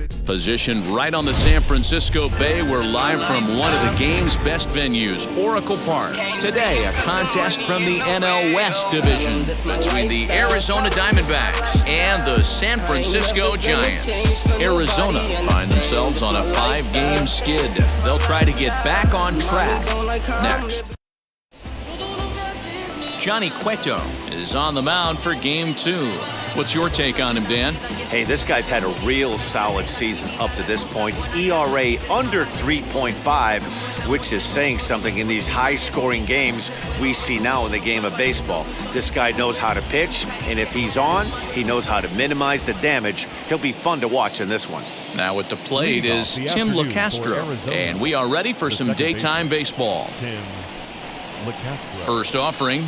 Positioned right on the San Francisco Bay, we're live from one of the game's best venues, Oracle Park. Today, a contest from the NL West division between the Arizona Diamondbacks and the San Francisco Giants. Arizona find themselves on a 5-game skid. They'll try to get back on track next. Johnny Cueto is on the mound for Game 2. What's your take on him, Dan? Hey, this guy's had a real solid season up to this point. ERA under 3.5, which is saying something in these high-scoring games we see now in the game of baseball. This guy knows how to pitch, and if he's on, he knows how to minimize the damage. He'll be fun to watch in this one. Now at the plate is Tim Locastro, and we are ready for some daytime baseball. First offering.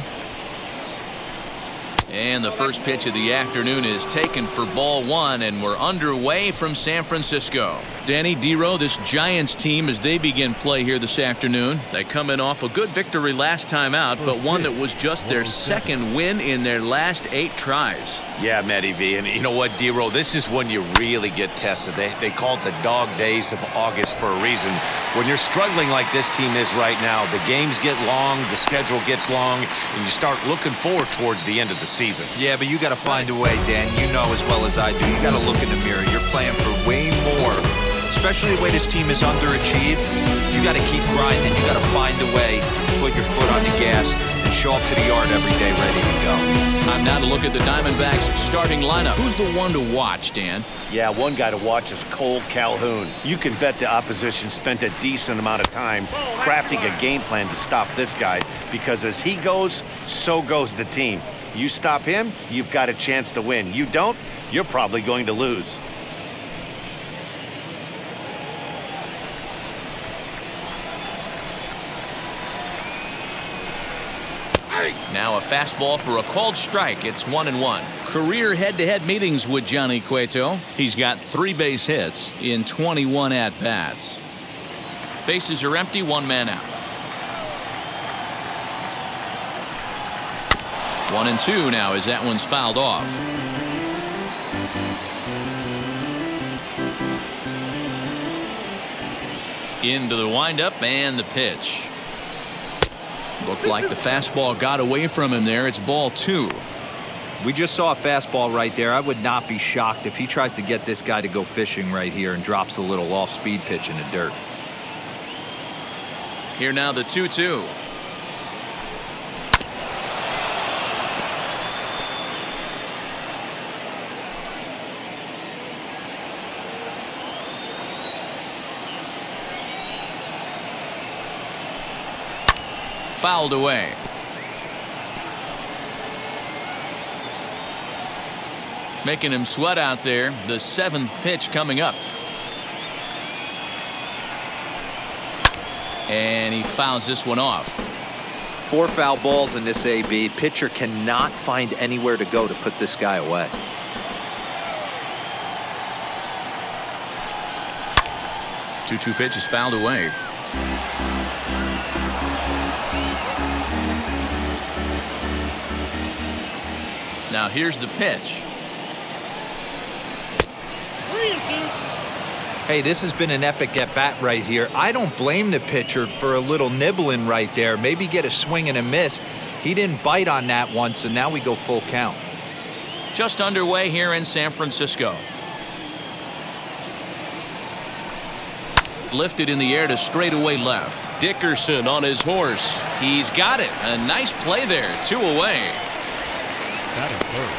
And the first pitch of the afternoon is taken for ball 1, and we're underway from San Francisco. Danny Dero, this Giants team, as they begin play here this afternoon, they come in off a good victory last time out, but one that was just their second win in their last 8 tries. Yeah, Matty V, and you know what, Dero, this is when you really get tested. They call it the dog days of August for a reason. When you're struggling like this team is right now, the games get long, the schedule gets long, and you start looking forward towards the end of the season. Yeah, but you got to find a way, Dan. You know as well as I do. You got to look in the mirror. You're playing for way more, especially the way this team is underachieved. You got to keep grinding. You got to find a way to put your foot on the gas and show up to the yard every day ready to go. Time now to look at the Diamondbacks starting lineup. Who's the one to watch, Dan? Yeah, one guy to watch is Cole Calhoun. You can bet the opposition spent a decent amount of time crafting a game plan to stop this guy, because as he goes, so goes the team. You stop him, you've got a chance to win. You don't, you're probably going to lose. Now a fastball for a called strike. It's 1-1. Career head-to-head meetings with Johnny Cueto. He's got 3 base hits in 21 at-bats. Bases are empty, 1 man out. 1-2 now as that one's fouled off. Into the windup and the pitch. Looked like the fastball got away from him there. It's ball 2. We just saw a fastball right there. I would not be shocked if he tries to get this guy to go fishing right here and drops a little off-speed pitch in the dirt. Here now the 2-2. Fouled away. Making him sweat out there. The 7th pitch coming up. And he fouls this one off. 4 foul balls in this AB. Pitcher cannot find anywhere to go to put this guy away. Two pitch is fouled away. Now here's the pitch. Hey, this has been an epic at-bat right here. I don't blame the pitcher for a little nibbling right there. Maybe get a swing and a miss. He didn't bite on that one, so now we go full count. Just underway here in San Francisco. Lifted in the air to straightaway left. Dickerson on his horse. He's got it. A nice play there. 2 away. Batting third,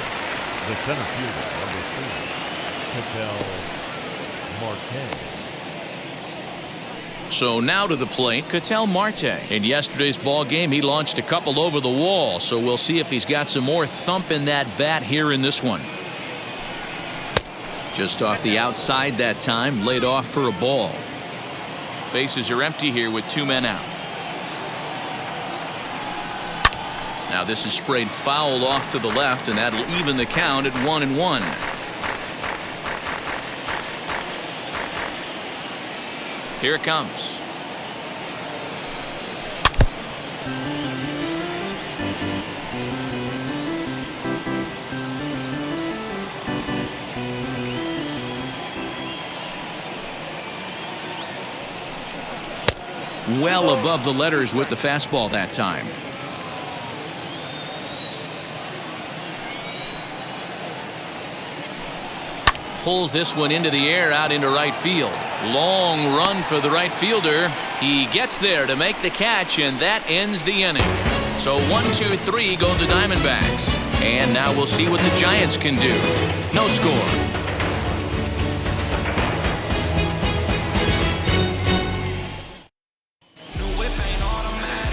the center fielder, number 3, Katel Marte. So now to the plate, Catel Marte. In yesterday's ball game, he launched a couple over the wall, so we'll see if he's got some more thump in that bat here in this one. Just off the outside that time, laid off for a ball. Bases are empty here with 2 men out. Now this is sprayed foul off to the left, and that'll even the count at 1-1. Here it comes. well above the letters with the fastball that time. Pulls this one into the air out into right field. Long run for the right fielder. He gets there to make the catch, and that ends the inning. So 1-2-3 go the Diamondbacks. And now we'll see what the Giants can do. No score.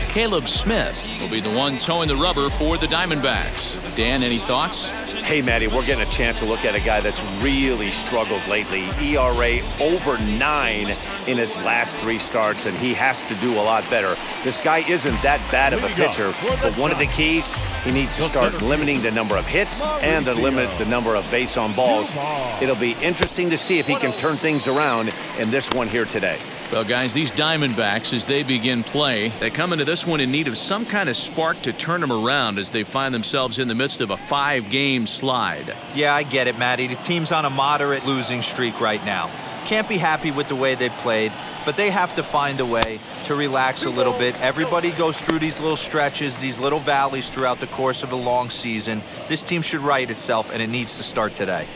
Caleb Smith will be the one towing the rubber for the Diamondbacks. Dan, any thoughts? Hey, Matty, we're getting a chance to look at a guy that's really struggled lately. ERA over 9 in his last 3 starts, and he has to do a lot better. This guy isn't that bad of a pitcher, but one of the keys, he needs to start limiting the number of hits and to limit the number of base on balls. It'll be interesting to see if he can turn things around in this one here today. Well, guys, these Diamondbacks, as they begin play, they come into this one in need of some kind of spark to turn them around as they find themselves in the midst of a 5-game slide. Yeah, I get it, Matty. The team's on a moderate losing streak right now. Can't be happy with the way they played, but they have to find a way to relax a little bit. Everybody goes through these little stretches, these little valleys throughout the course of a long season. This team should right itself, and it needs to start today.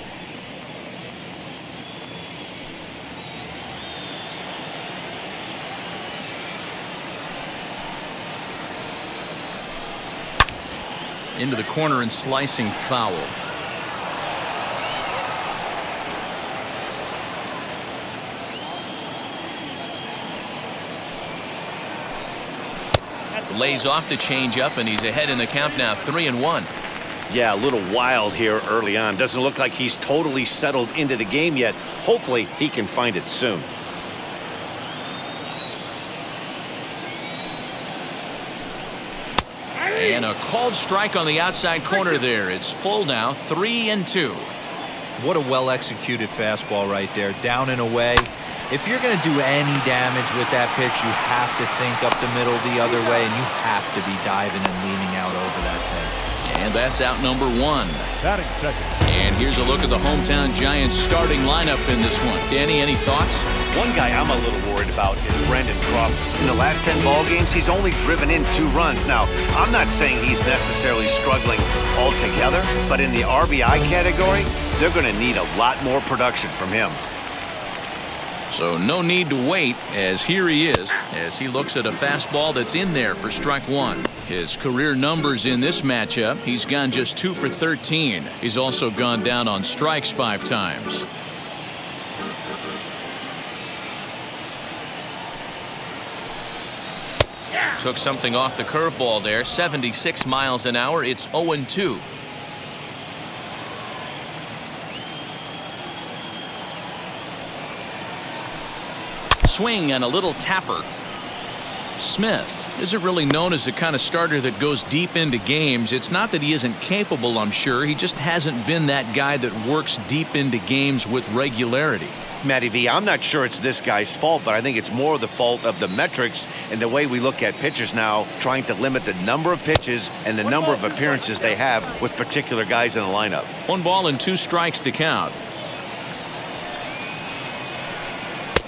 Into the corner and slicing foul. Lays off the changeup, and he's ahead in the count now, 3-1. Yeah, a little wild here early on. Doesn't look like he's totally settled into the game yet. Hopefully, he can find it soon. And a called strike on the outside corner there. It's full now, 3-2. What a well-executed fastball right there, down and away. If you're going to do any damage with that pitch, you have to think up the middle the other way, and you have to be diving and leaning out over that thing. And that's out number 1. Batting second. And here's a look at the hometown Giants starting lineup in this one. Danny, any thoughts? One guy I'm a little worried about is Brandon Crawford. In the last 10 ball games, he's only driven in 2 runs. Now, I'm not saying he's necessarily struggling altogether, but in the RBI category, they're going to need a lot more production from him. So no need to wait, as here he is as he looks at a fastball that's in there for strike 1. His career numbers in this matchup, he's gone just 2 for 13. He's also gone down on strikes 5 times. Took something off the curveball there, 76 miles an hour. It's 0-2. Swing and a little tapper. Smith isn't really known as the kind of starter that goes deep into games. It's not that he isn't capable, I'm sure. He just hasn't been that guy that works deep into games with regularity. Matty V, I'm not sure it's this guy's fault, but I think it's more the fault of the metrics and the way we look at pitchers now, trying to limit the number of pitches and the number of appearances they have with particular guys in the lineup. 1 ball and 2 strikes to count.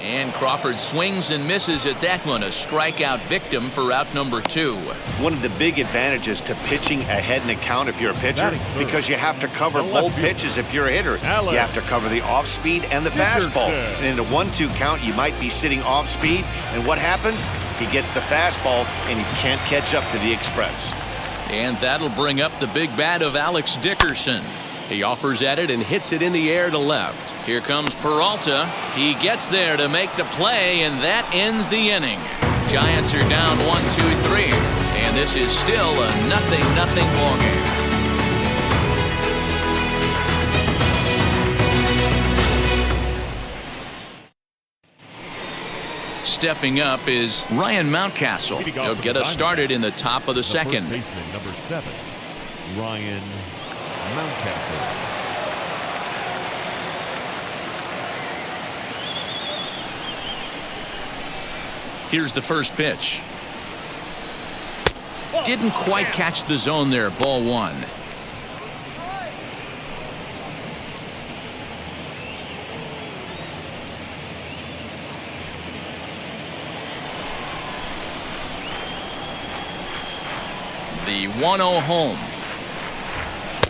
And Crawford swings and misses at that one, a strikeout victim for out number 2. One of the big advantages to pitching ahead in the count if you're a pitcher, because you have to cover both pitches if you're a hitter. You have to cover the off speed and the fastball. And in a 1-2 count, you might be sitting off speed, and what happens? He gets the fastball, and he can't catch up to the express. And that'll bring up the big bat of Alex Dickerson. He offers at it and hits it in the air to left. Here comes Peralta. He gets there to make the play, and that ends the inning. Giants are down 1-2-3, and this is still a 0-0 ball game. Stepping up is Ryan Mountcastle. He'll get us started in the top of the second. First baseman, number 7, Ryan Mountcastle. Here's the first pitch. Didn't quite catch the zone there, ball 1. The 1-0 home.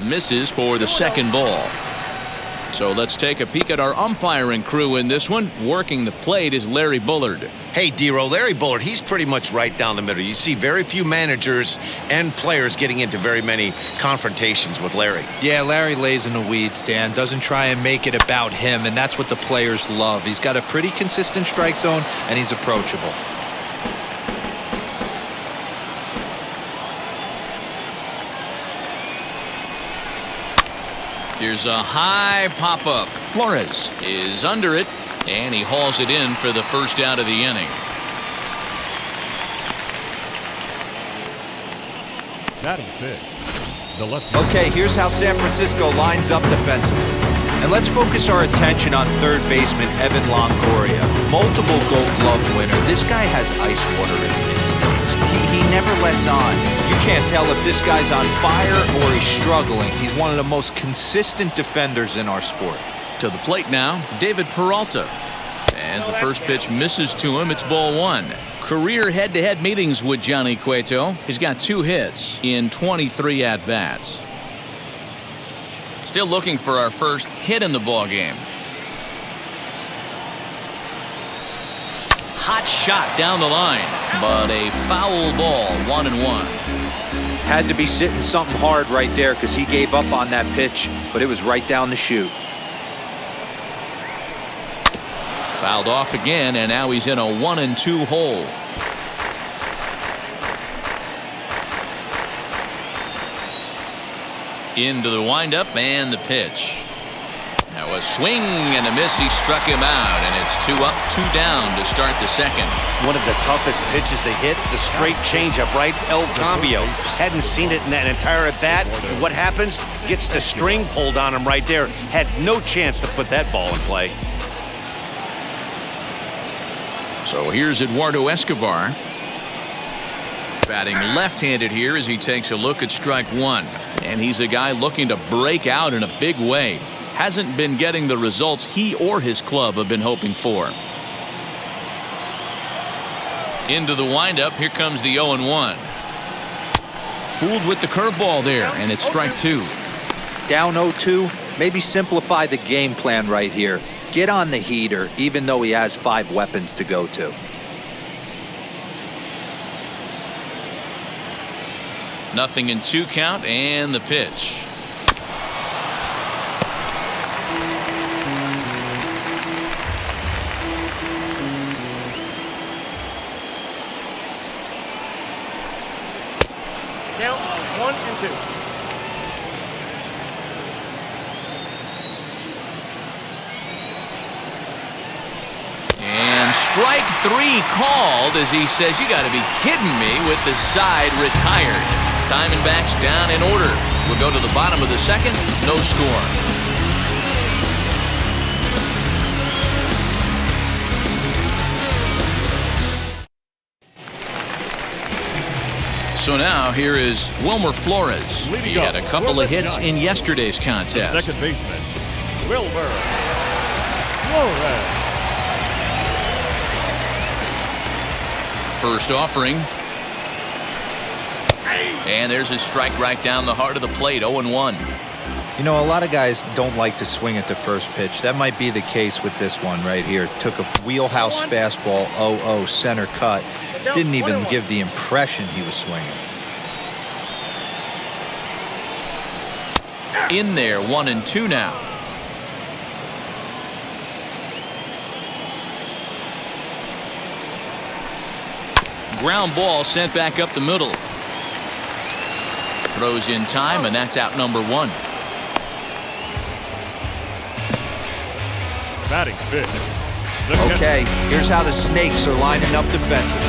Misses for the second ball. So let's take a peek at our umpiring crew in this one. Working the plate is Larry Bullard. Hey, D-Row, Larry Bullard, he's pretty much right down the middle. You see very few managers and players getting into very many confrontations with Larry. Yeah, Larry lays in the weeds, Dan. Doesn't try and make it about him, and that's what the players love. He's got a pretty consistent strike zone, and he's approachable. Here's a high pop-up. Flores is under it, and he hauls it in for the first out of the inning. Batting fifth, the left. Okay, here's how San Francisco lines up defensively. And let's focus our attention on third baseman Evan Longoria. Multiple Gold Glove winner. This guy has ice water in his veins. He never lets on. You can't tell if this guy's on fire or he's struggling. He's one of the most consistent defenders in our sport. To the plate now, David Peralta. As the first pitch misses to him, it's ball one. Career head-to-head meetings with Johnny Cueto. He's got 2 hits in 23 at-bats. Still looking for our first hit in the ball game. Hot shot down the line, but a foul ball, 1-1. Had to be sitting something hard right there because he gave up on that pitch, but it was right down the chute. Fouled off again, and now he's in a 1-2 hole. Into the windup and the pitch. Now a swing and a miss. He struck him out, and it's 2 up, 2 down to start the second. One of the toughest pitches to hit, the straight changeup, right? El Cambio. Hadn't seen it in that entire at-bat. What happens? Gets the string pulled on him right there. Had no chance to put that ball in play. So here's Eduardo Escobar. Batting left-handed here as he takes a look at strike one. And he's a guy looking to break out in a big way. Hasn't been getting the results he or his club have been hoping for. Into the windup. Here comes the 0-1. Fooled with the curveball there, and it's strike 2. Down 0-2. Maybe simplify the game plan right here. Get on the heater, even though he has 5 weapons to go to. Nothing in 2 count, and the pitch. Count 1 and 2. And strike 3 called as he says, "You got to be kidding me," with the side retired. Diamondbacks down in order. We'll go to the bottom of the second. No score. So now here is Wilmer Flores. He had a couple of hits in yesterday's contest. Second baseman, Wilmer Flores. First offering. And there's his strike right down the heart of the plate, 0-1. You know, a lot of guys don't like to swing at the first pitch. That might be the case with this one right here. Took a wheelhouse fastball, 0-0, center cut. Didn't even give the impression he was swinging. In there, 1-2 now. Ground ball sent back up the middle. Throws in time, and that's out number 1. Batting fifth. Okay, here's how the Snakes are lining up defensively.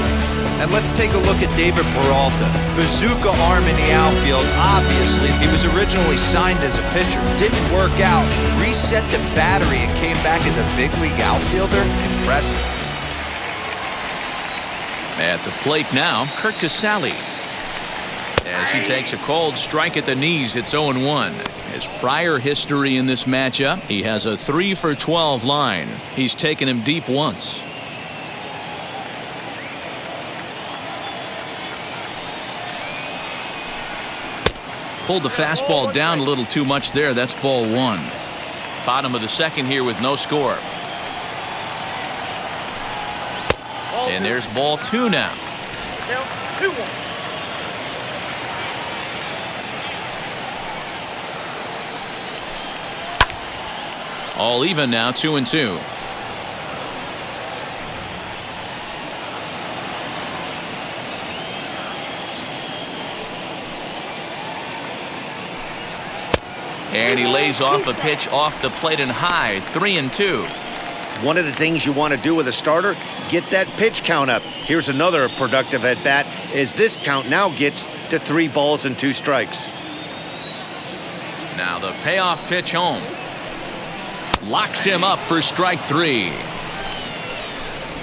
And let's take a look at David Peralta. Bazooka arm in the outfield. Obviously, he was originally signed as a pitcher. Didn't work out. Reset the battery and came back as a big league outfielder. Impressive. At the plate now, Kurt Casalli. As he takes a cold strike at the knees, it's 0-1. His prior history in this matchup, he has a 3-for-12 line. He's taken him deep once. Pulled the fastball down a little too much there. That's ball 1. Bottom of the second here with no score. And there's ball 2 now. Count 2-1. All even now, 2-2. And he lays off a pitch off the plate and high, 3-2. One of the things you want to do with a starter, get that pitch count up. Here's another productive at bat as this count now gets to 3 balls and 2 strikes. Now the payoff pitch home. Locks him up for strike 3.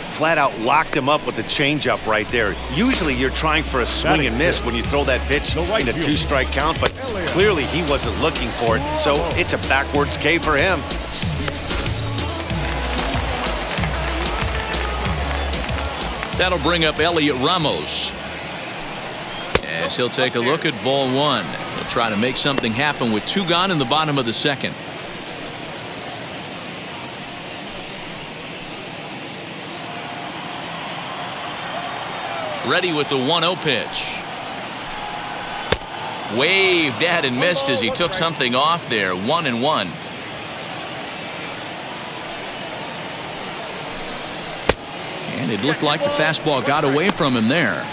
Flat out locked him up with the changeup right there. Usually you're trying for a swing and miss when you throw that pitch in a 2-strike count, but clearly he wasn't looking for it, so it's a backwards K for him. That'll bring up Elliot Ramos. As he'll take a look at ball 1. He'll try to make something happen with 2 gone in the bottom of the second. Ready with the 1-0 pitch. Waved at and missed as he took something off there. 1-1. And it looked like the fastball got away from him there.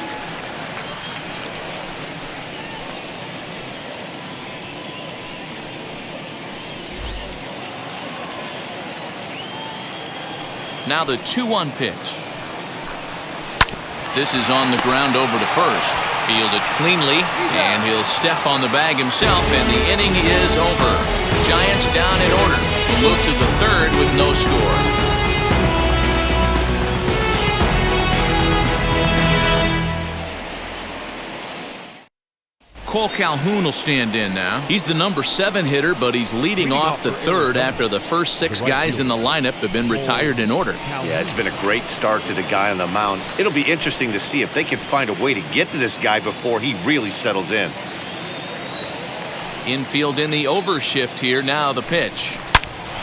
Now the 2-1 pitch. This is on the ground over to first. Fielded cleanly, and he'll step on the bag himself, and the inning is over. Giants down in order. Move to the 3rd with no score. Calhoun will stand in now. He's the number 7 hitter, but he's leading off the 3rd after the first 6 guys in the lineup have been retired in order. Yeah, it's been a great start to the guy on the mound. It'll be interesting to see if they can find a way to get to this guy before he really settles in. Infield in the overshift here. Now the pitch.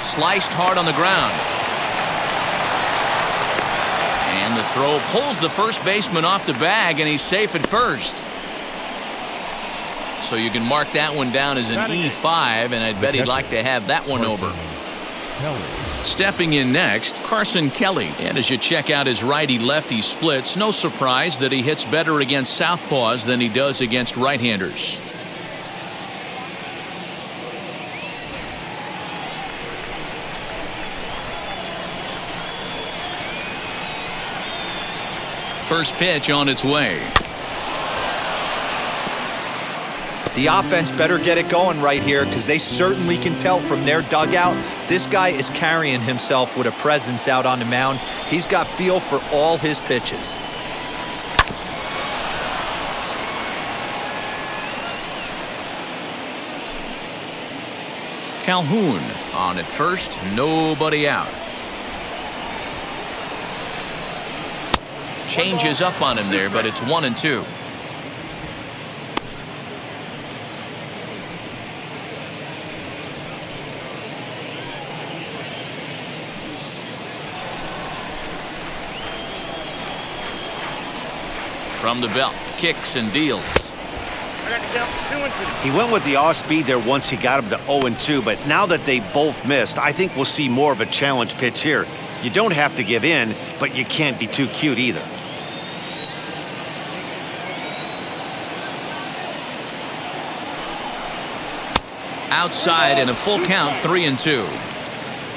Sliced hard on the ground. And the throw pulls the first baseman off the bag, and he's safe at first. So you can mark that one down as an E5, and I'd bet he'd like to have that one over. Stepping in next, Carson Kelly. And as you check out his righty-lefty splits, no surprise that he hits better against southpaws than he does against right-handers. First pitch on its way. The offense better get it going right here, because they certainly can tell from their dugout this guy is carrying himself with a presence out on the mound. He's got feel for all his pitches. Calhoun on at first, nobody out. Changes up on him there, but it's 1-2. From the belt, kicks and deals. He went with the off speed there once he got him to 0-2, but now that they both missed, I think we'll see more of a challenge pitch here. You don't have to give in, but you can't be too cute either. Outside in a full count, 3-2.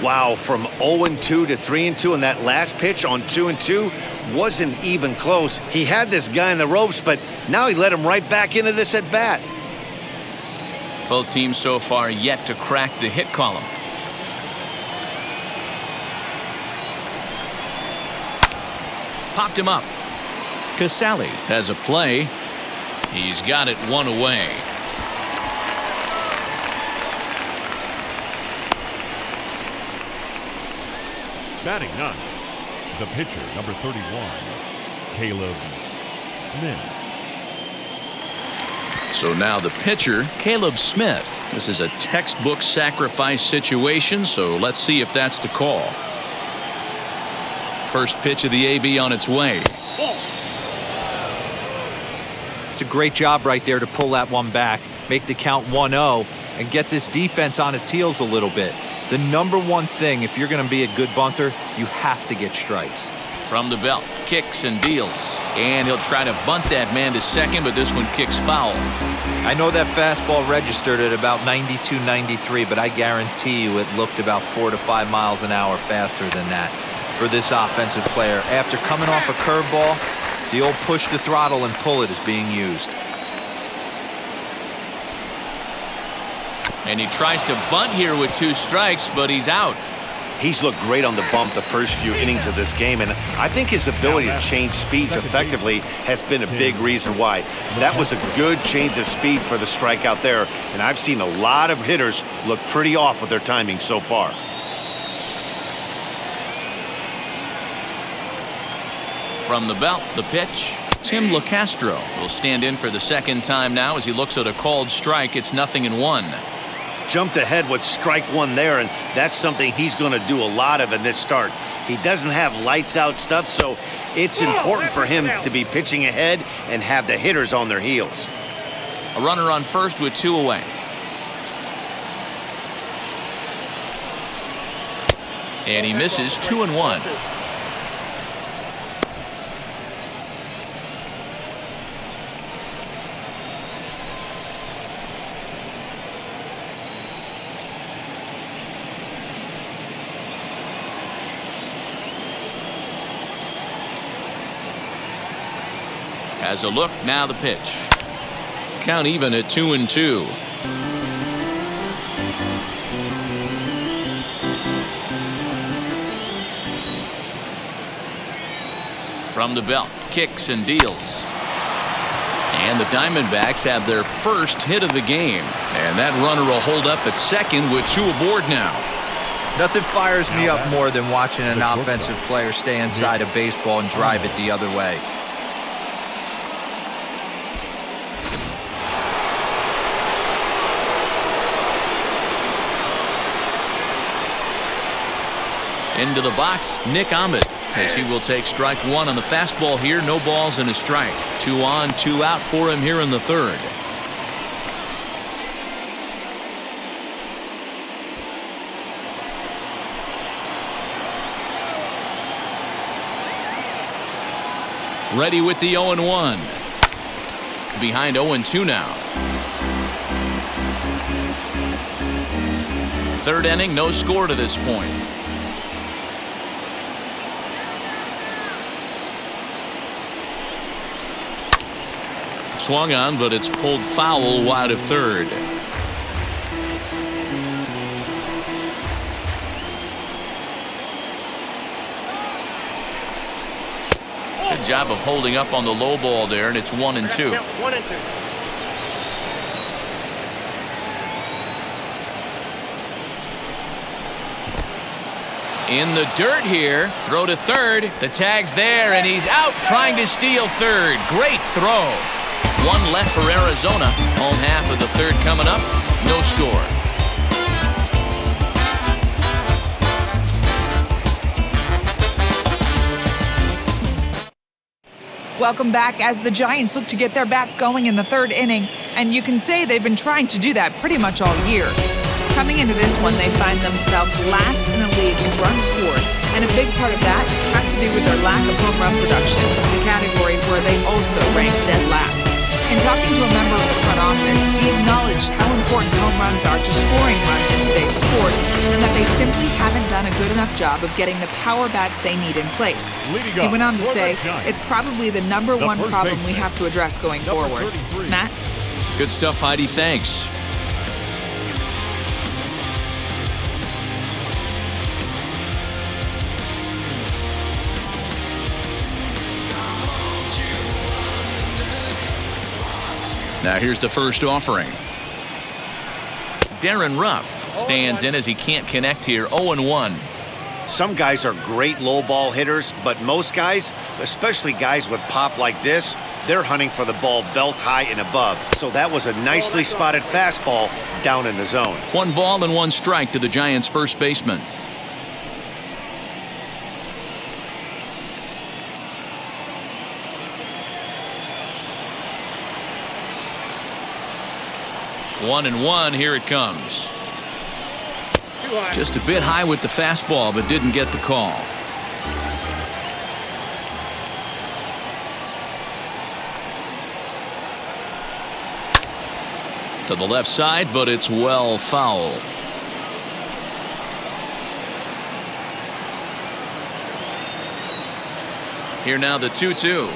Wow, from 0-2 to 3-2, and that last pitch on 2-2 wasn't even close. He had this guy in the ropes, but now he let him right back into this at bat. Both teams so far yet to crack the hit column. Popped him up. Casalli has a play. He's got it one away. Batting 9, the pitcher, number 31, Caleb Smith. So now the pitcher, Caleb Smith. This is a textbook sacrifice situation, so let's see if that's the call. First pitch of the AB on its way. It's a great job right there to pull that one back, make the count 1-0, and get this defense on its heels a little bit. The number one thing, if you're going to be a good bunter, you have to get strikes. From the belt, kicks and deals. And he'll try to bunt that man to second, but this one kicks foul. I know that fastball registered at about 92, 93, but I guarantee you it looked about 4 to 5 miles an hour faster than that for this offensive player. After coming off a curveball, the old push the throttle and pull it is being used. And he tries to bunt here with 2 strikes, but he's out. He's looked great on the bump the first few innings of this game, and I think his ability to change speeds effectively has been a big reason why. That was a good change of speed for the strikeout there, and I've seen a lot of hitters look pretty off with their timing so far. From the belt, the pitch. Tim Locastro will stand in for the second time now as he looks at a called strike. It's 0-1. Jumped ahead with strike 1 there, and that's something he's going to do a lot of in this start. He doesn't have lights out stuff, so it's important for him to be pitching ahead and have the hitters on their heels. A runner on first with 2 away. And he misses 2-1. Has a look, now the pitch. Count even at 2-2. From the belt, kicks and deals. And the Diamondbacks have their first hit of the game. And that runner will hold up at second with 2 aboard now. Nothing fires me up more than watching an offensive player stay inside a baseball and drive it the other way. Into the box, Nick Ahmed, as he will take strike 1 on the fastball here. No balls and a strike. 2 on, 2 out for him here in the third. Ready with the 0-1. Behind 0-2 now. Third inning, no score to this point. Swung on, but it's pulled foul wide of third. Good job of holding up on the low ball there, and it's 1-2. 1-2. In the dirt here. Throw to third. The tag's there, and he's out trying to steal third. Great throw. 1 left for Arizona. Home half of the third coming up. No score. Welcome back as the Giants look to get their bats going in the third inning, and you can say they've been trying to do that pretty much all year. Coming into this one, they find themselves last in the league in runs scored, and a big part of that has to do with their lack of home run production, the category where they also rank dead last. In talking to a member of the front office, he acknowledged how important home runs are to scoring runs in today's sport, and that they simply haven't done a good enough job of getting the power bats they need in place. He went on to say, it's probably the number one problem we have to address going forward. Matt? Good stuff, Heidi. Thanks. Now here's the first offering. Darren Ruff stands in as he can't connect here. 0-1. Some guys are great low ball hitters, but most guys, especially guys with pop like this, they're hunting for the ball belt high and above. So that was a nicely spotted fastball down in the zone. 1 ball and 1 strike to the Giants' first baseman. One and one, here it comes. Just a bit high with the fastball, but didn't get the call. To the left side, but it's well foul. Here now the 2-2.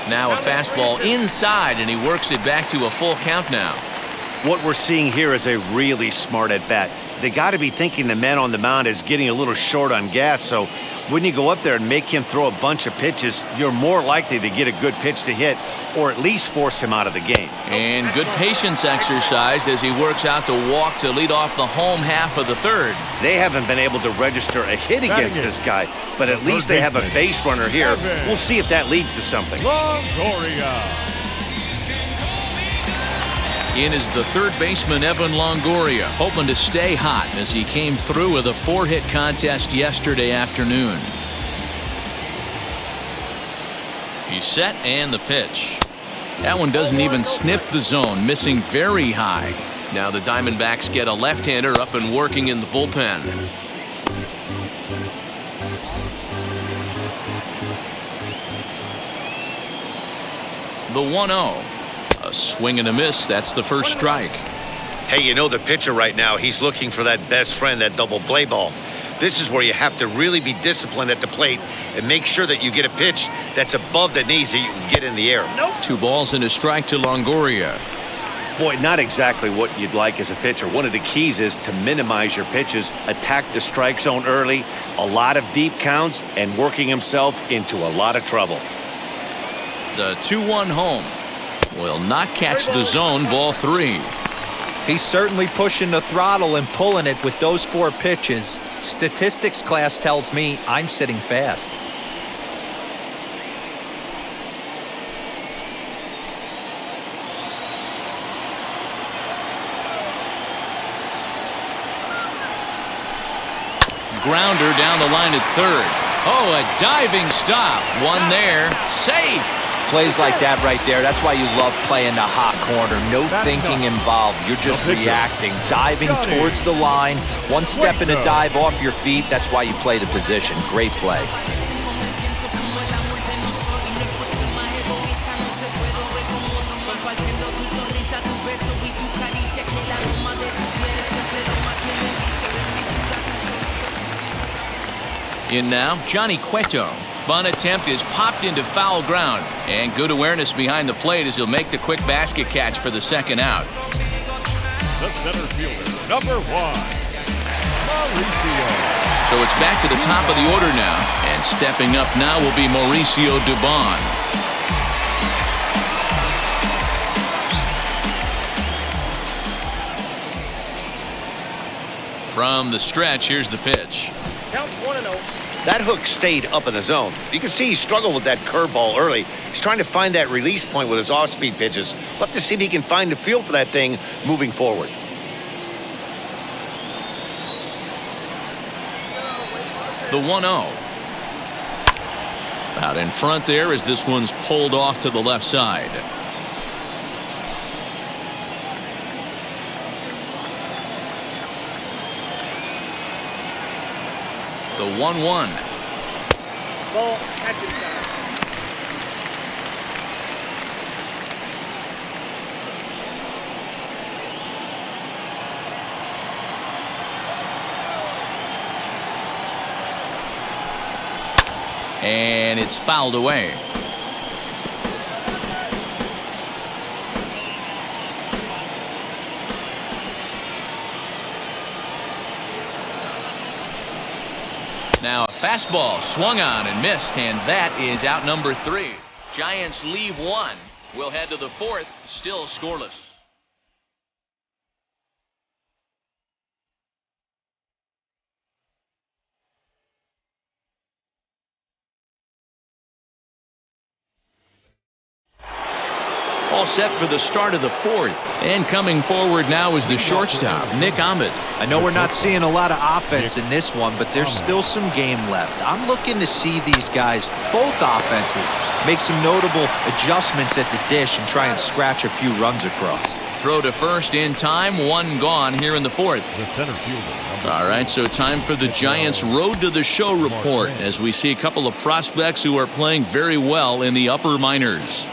Now a fastball inside, and he works it back to a full count now. What we're seeing here is a really smart at bat. They got to be thinking the man on the mound is getting a little short on gas, so when you go up there and make him throw a bunch of pitches, you're more likely to get a good pitch to hit or at least force him out of the game. And good patience exercised as he works out the walk to lead off the home half of the third. They haven't been able to register a hit against this guy, but at least they have a base runner here. We'll see if that leads to something. Longoria. In is the third baseman, Evan Longoria, hoping to stay hot as he came through with a 4-hit contest yesterday afternoon. He's set, and the pitch. That one doesn't even sniff the zone, missing very high. Now the Diamondbacks get a left-hander up and working in the bullpen. The 1-0. A swing and a miss. That's the first strike. Hey, you know the pitcher right now, he's looking for that best friend, that double play ball. This is where you have to really be disciplined at the plate and make sure that you get a pitch that's above the knees that you can get in the air. 2 balls and a strike to Longoria. Boy, not exactly what you'd like as a pitcher. One of the keys is to minimize your pitches, attack the strike zone early, a lot of deep counts, and working himself into a lot of trouble. The 2-1 home will not catch the zone. Ball 3. He's certainly pushing the throttle and pulling it with those 4 pitches. Statistics class tells me I'm sitting fast. Grounder down the line at third. Oh, a diving stop. One there. Safe. Plays like that right there, that's why you love playing the hot corner. No thinking involved. You're just reacting, diving towards the line. One step in a dive off your feet. That's why you play the position. Great play. In now, Johnny Cueto. Bunt attempt is popped into foul ground. And good awareness behind the plate as he'll make the quick basket catch for the second out. The center fielder, number 1, Mauricio. So it's back to the top of the order now. And stepping up now will be Mauricio Dubon. From the stretch, here's the pitch. Count 1-0. That hook stayed up in the zone. You can see he struggled with that curveball early. He's trying to find that release point with his off-speed pitches. We'll have to see if he can find the feel for that thing moving forward. The 1-0. Out in front there as this one's pulled off to the left side. The 1-1. Ball, catch it down. And it's fouled away. Now a fastball swung on and missed, and that is out number 3. Giants leave 1. We'll head to the 4th, still scoreless. All set for the start of the 4th. And coming forward now is the shortstop, Nick Ahmed. I know we're not seeing a lot of offense in this one, but there's still some game left. I'm looking to see these guys, both offenses, make some notable adjustments at the dish and try and scratch a few runs across. Throw to first in time, 1 gone here in the 4th. The center fielder. All right, so time for the Giants' Road to the Show report as we see a couple of prospects who are playing very well in the upper minors.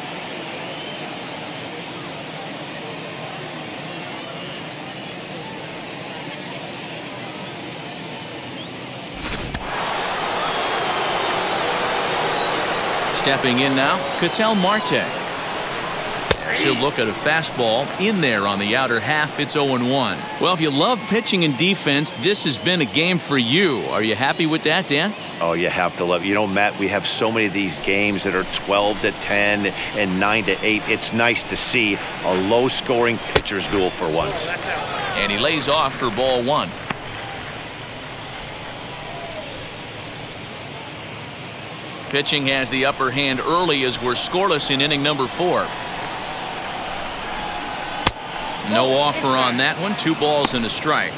Stepping in now, Katel Marte. He'll look at a fastball in there on the outer half. It's 0-1. Well, if you love pitching and defense, this has been a game for you. Are you happy with that, Dan? Oh, you have to love it. You know, Matt, we have so many of these games that are 12-10 and 9-8. It's nice to see a low-scoring pitcher's duel for once. And he lays off for ball 1. Pitching has the upper hand early as we're scoreless in inning number 4. No offer on that one. 2 balls and a strike.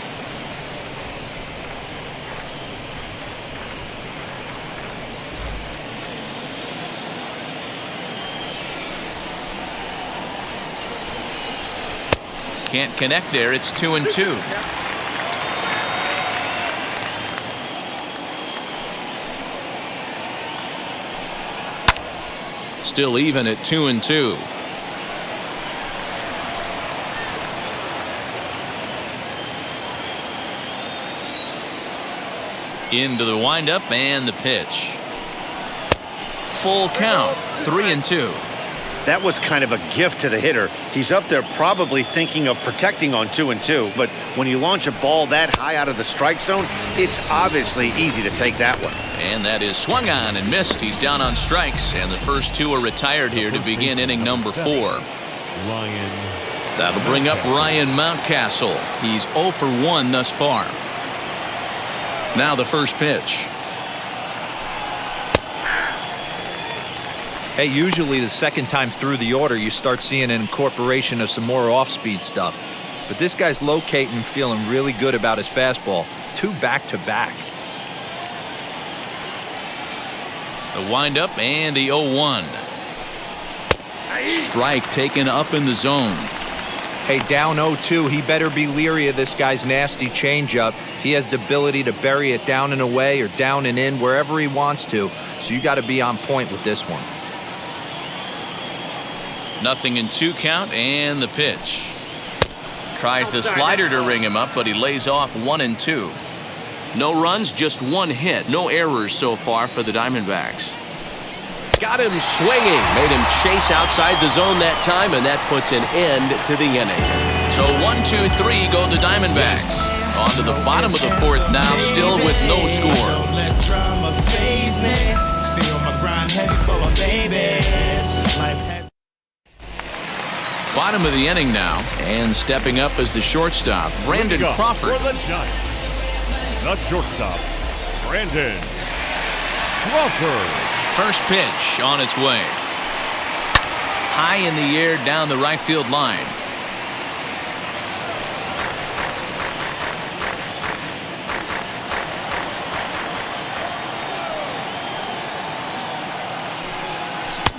Can't connect there. It's 2-2. Still even at 2-2. Into the windup and the pitch. Full count, 3-2. That was kind of a gift to the hitter. He's up there probably thinking of protecting on 2-2, but when you launch a ball that high out of the strike zone, it's obviously easy to take that one. And that is swung on and missed. He's down on strikes, and the first 2 are retired here to begin inning number 4. That'll bring up Ryan Mountcastle. He's 0 for 1 thus far. Now the first pitch. Hey, usually the second time through the order, you start seeing an incorporation of some more off-speed stuff. But this guy's locating, feeling really good about his fastball. 2 back-to-back. The windup and the 0-1. Strike taken up in the zone. Hey, down 0-2, he better be leery of this guy's nasty changeup. He has the ability to bury it down and away or down and in wherever he wants to. So you got to be on point with this one. Nothing in 2 count and the pitch. Tries the slider to ring him up, but he lays off 1-2. No runs, just 1 hit. No errors so far for the Diamondbacks. Got him swinging. Made him chase outside the zone that time, and that puts an end to the inning. So 1-2-3 go the Diamondbacks. On to the bottom of the 4th now, still with no score. Bottom of the inning now, and stepping up as the shortstop, Brandon Crawford. For the Giants, the shortstop, Brandon Crawford. First pitch on its way. High in the air down the right field line.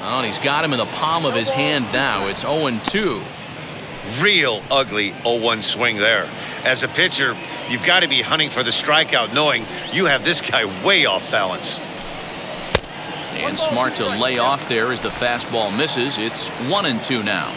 Oh, and he's got him in the palm of his hand now. It's 0-2. Real ugly 0-1 swing there. As a pitcher, you've got to be hunting for the strikeout, knowing you have this guy way off balance. And smart to lay off there as the fastball misses. It's 1-2 now.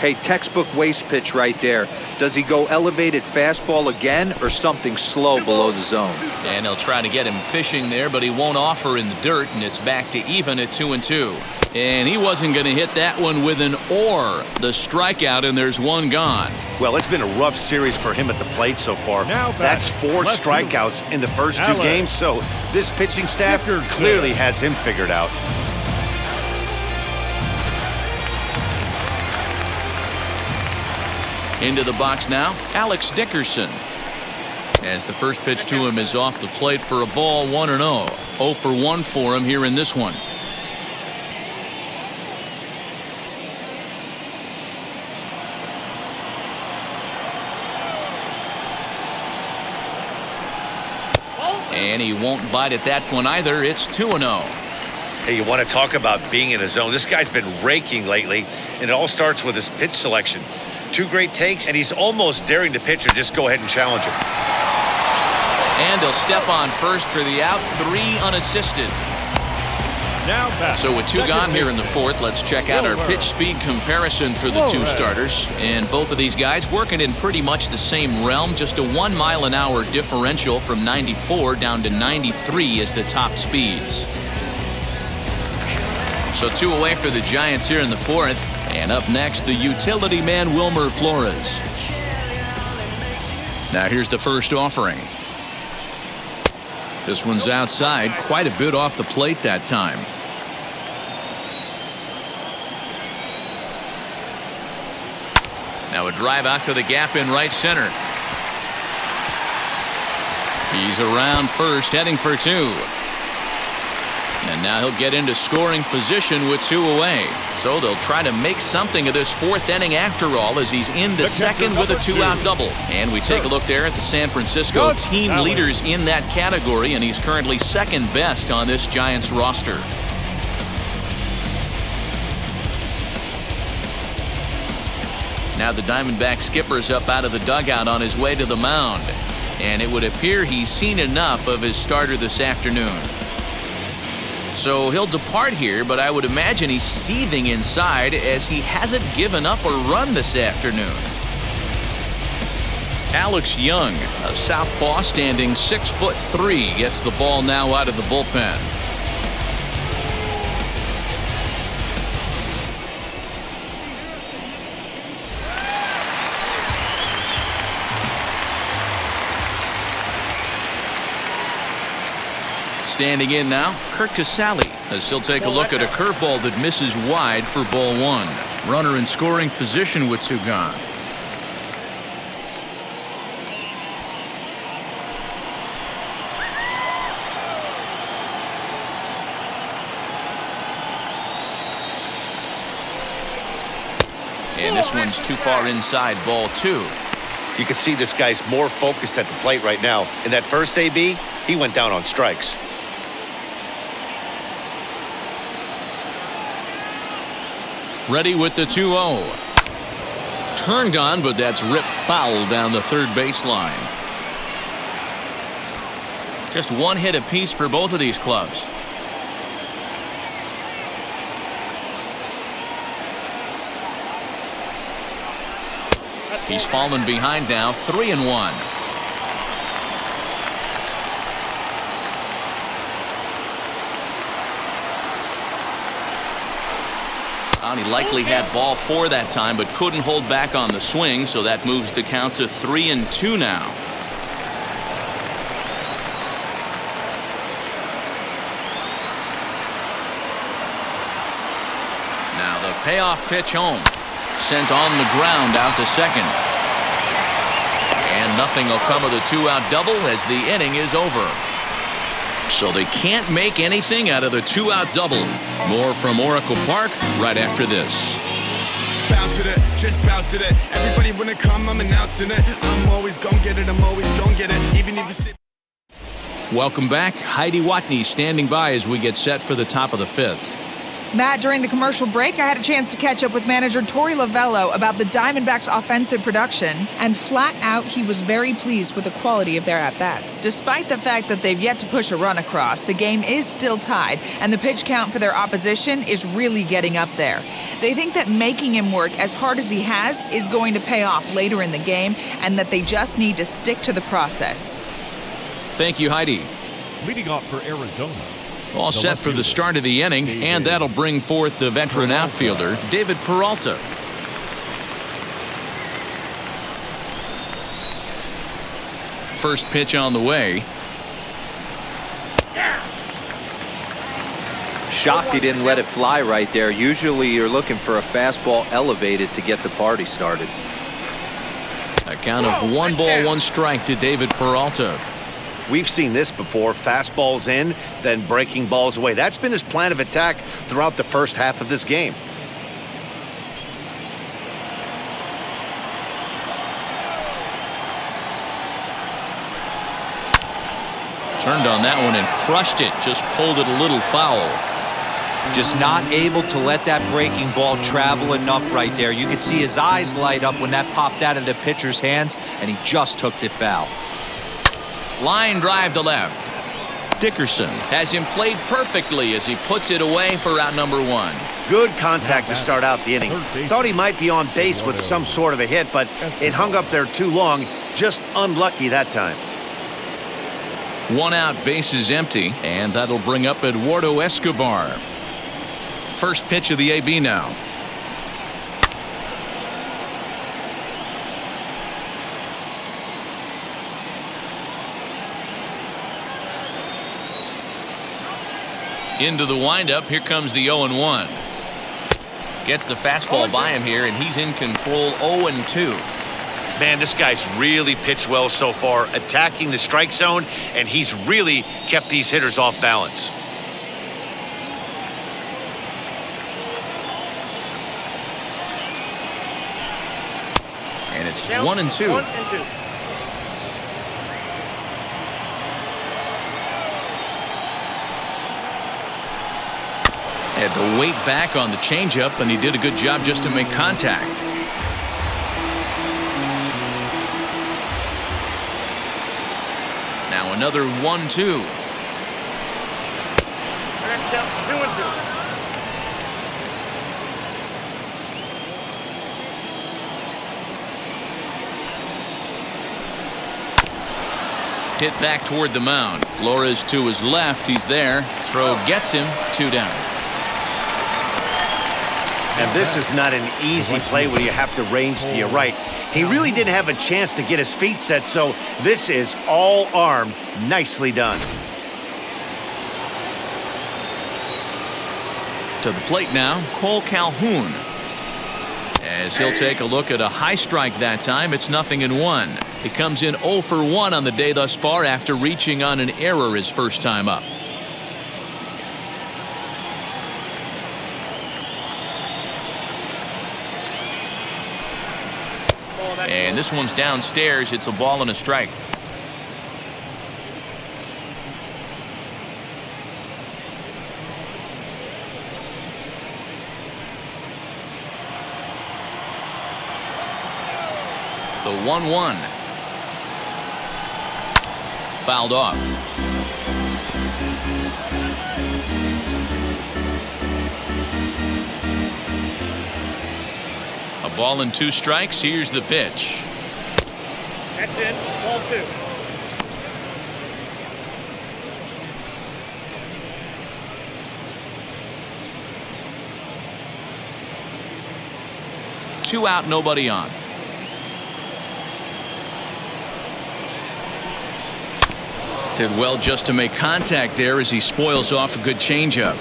Hey, textbook waste pitch right there. Does he go elevated fastball again or something slow below the zone? And they'll try to get him fishing there, but he won't offer in the dirt, and it's back to even at 2-2. And he wasn't going to hit that one with an or. The strikeout, and there's one gone. Well, it's been a rough series for him at the plate so far. That's 4 strikeouts in the first 2 games, so this pitching staff clearly has him figured out. Into the box now, Alex Dickerson. As the first pitch to him is off the plate for a ball, 1-0. 0 for 1 for him here in this one. And he won't bite at that one either. It's 2-0. Hey, you want to talk about being in a zone? This guy's been raking lately, and it all starts with his pitch selection. 2 great takes, and he's almost daring the pitcher just go ahead and challenge him. And he'll step on first for the out, 3 unassisted. So with 2 gone here in the 4th, let's check out our pitch speed comparison for the 2 starters. And both of these guys working in pretty much the same realm, just a 1 mile-an-hour differential from 94 down to 93 as the top speeds. So 2 away for the Giants here in the 4th. And up next, the utility man, Wilmer Flores. Now here's the first offering. This one's outside, quite a bit off the plate that time. Now a drive out to the gap in right center. He's around first, heading for 2. And now he'll get into scoring position with 2 away. So they'll try to make something of this 4th inning after all, as he's into second with a 2-out double. And we take a look there at the San Francisco team leaders in that category, and he's currently 2nd best on this Giants roster. Now the Diamondback skipper's up out of the dugout on his way to the mound. And it would appear he's seen enough of his starter this afternoon. So he'll depart here, but I would imagine he's seething inside as he hasn't given up a run this afternoon. Alex Young, a southpaw standing 6'3", gets the ball now out of the bullpen. Standing in now, Curt Casalli, as he'll take a look at a curveball that misses wide for ball 1. Runner in scoring position with 2 gone. And this one's too far inside, ball 2. You can see this guy's more focused at the plate right now. In that first AB, he went down on strikes. Ready with the 2-0. Turned on, but that's ripped foul down the third baseline. Just 1 hit apiece for both of these clubs. He's fallen behind now, 3-1. He likely had ball 4 that time, but couldn't hold back on the swing, so that moves the count to 3-2 now. Now the payoff pitch home. Sent on the ground out to second. And nothing will come of the 2-out double as the inning is over. So they can't make anything out of the 2-out double. More from Oracle Park right after this. Bounce with it, just bounce with it. Everybody wanna come, I'm announcing it. I'm always gonna get it, I'm always gonna get it. Even if you sit. Welcome back. Heidi Watney standing by as we get set for the top of the 5th. Matt, during the commercial break, I had a chance to catch up with manager Torey Lovello about the Diamondbacks' offensive production, and flat out, he was very pleased with the quality of their at-bats. Despite the fact that they've yet to push a run across, the game is still tied, and the pitch count for their opposition is really getting up there. They think that making him work as hard as he has is going to pay off later in the game, and that they just need to stick to the process. Thank you, Heidi. Leading off for Arizona. All set for the start of the inning, and that'll bring forth the veteran outfielder, David Peralta. First pitch on the way. Shocked he didn't let it fly right there. Usually you're looking for a fastball elevated to get the party started. A count of 1 ball, 1 strike to David Peralta. We've seen this before, fastballs in, then breaking balls away. That's been his plan of attack throughout the first half of this game. Turned on that one and crushed it, just pulled it a little foul. Just not able to let that breaking ball travel enough right there. You could see his eyes light up when that popped out of the pitcher's hands, and he just hooked it foul. Line drive to left. Dickerson has him played perfectly as he puts it away for out number 1. Good contact to start out the inning. Thought he might be on base with some sort of a hit, but it hung up there too long. Just unlucky that time. 1 out, bases empty, and that'll bring up Eduardo Escobar. First pitch of the AB now. Into the windup, here comes the 0-1. Gets the fastball by him here, and he's in control. 0-2. Man, this guy's really pitched well so far, attacking the strike zone, and he's really kept these hitters off balance. And it's 1-2. Had to wait back on the changeup, and he did a good job just to make contact. Now another 1-2. Hit back toward the mound. Flores to his left. He's there. Throw gets him. 2 down. And this is not an easy play when you have to range to your right. He really didn't have a chance to get his feet set, so this is all arm. Nicely done. To the plate now, Cole Calhoun. As he'll take a look at a high strike that time, it's 0-1. He comes in 0 for 1 on the day thus far after reaching on an error his first time up. And this one's downstairs. It's a ball and a strike. The 1-1. Fouled off. A ball and 2 strikes. Here's the pitch. That's in. Ball 2. Two out, nobody on. Did well just to make contact there as he spoils off a good changeup.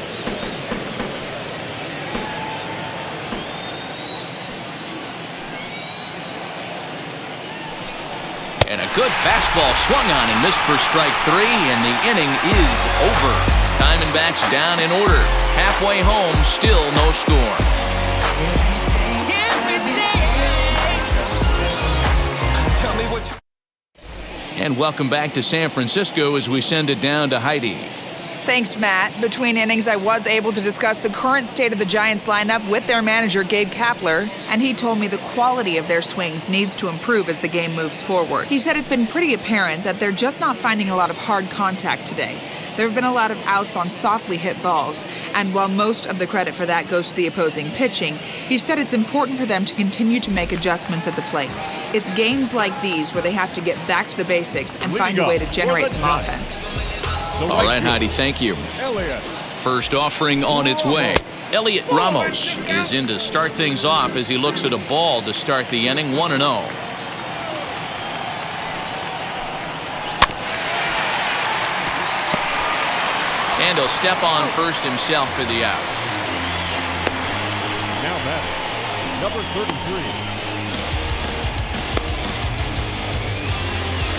And a good fastball swung on and missed for strike 3, and the inning is over. Diamondbacks down in order. Halfway home, still no score. And welcome back to San Francisco as we send it down to Heidi. Thanks, Matt. Between innings, I was able to discuss the current state of the Giants lineup with their manager, Gabe Kapler, and he told me the quality of their swings needs to improve as the game moves forward. He said it's been pretty apparent that they're just not finding a lot of hard contact today. There have been a lot of outs on softly hit balls, and while most of the credit for that goes to the opposing pitching, he said it's important for them to continue to make adjustments at the plate. It's games like these where they have to get back to the basics and find a way to generate some offense. All right, Heidi, thank you. First offering on its way. Elliot Ramos is in to start things off as he looks at a ball to start the inning, 1-0. And he'll step on first himself for the out. Now batting, number 33.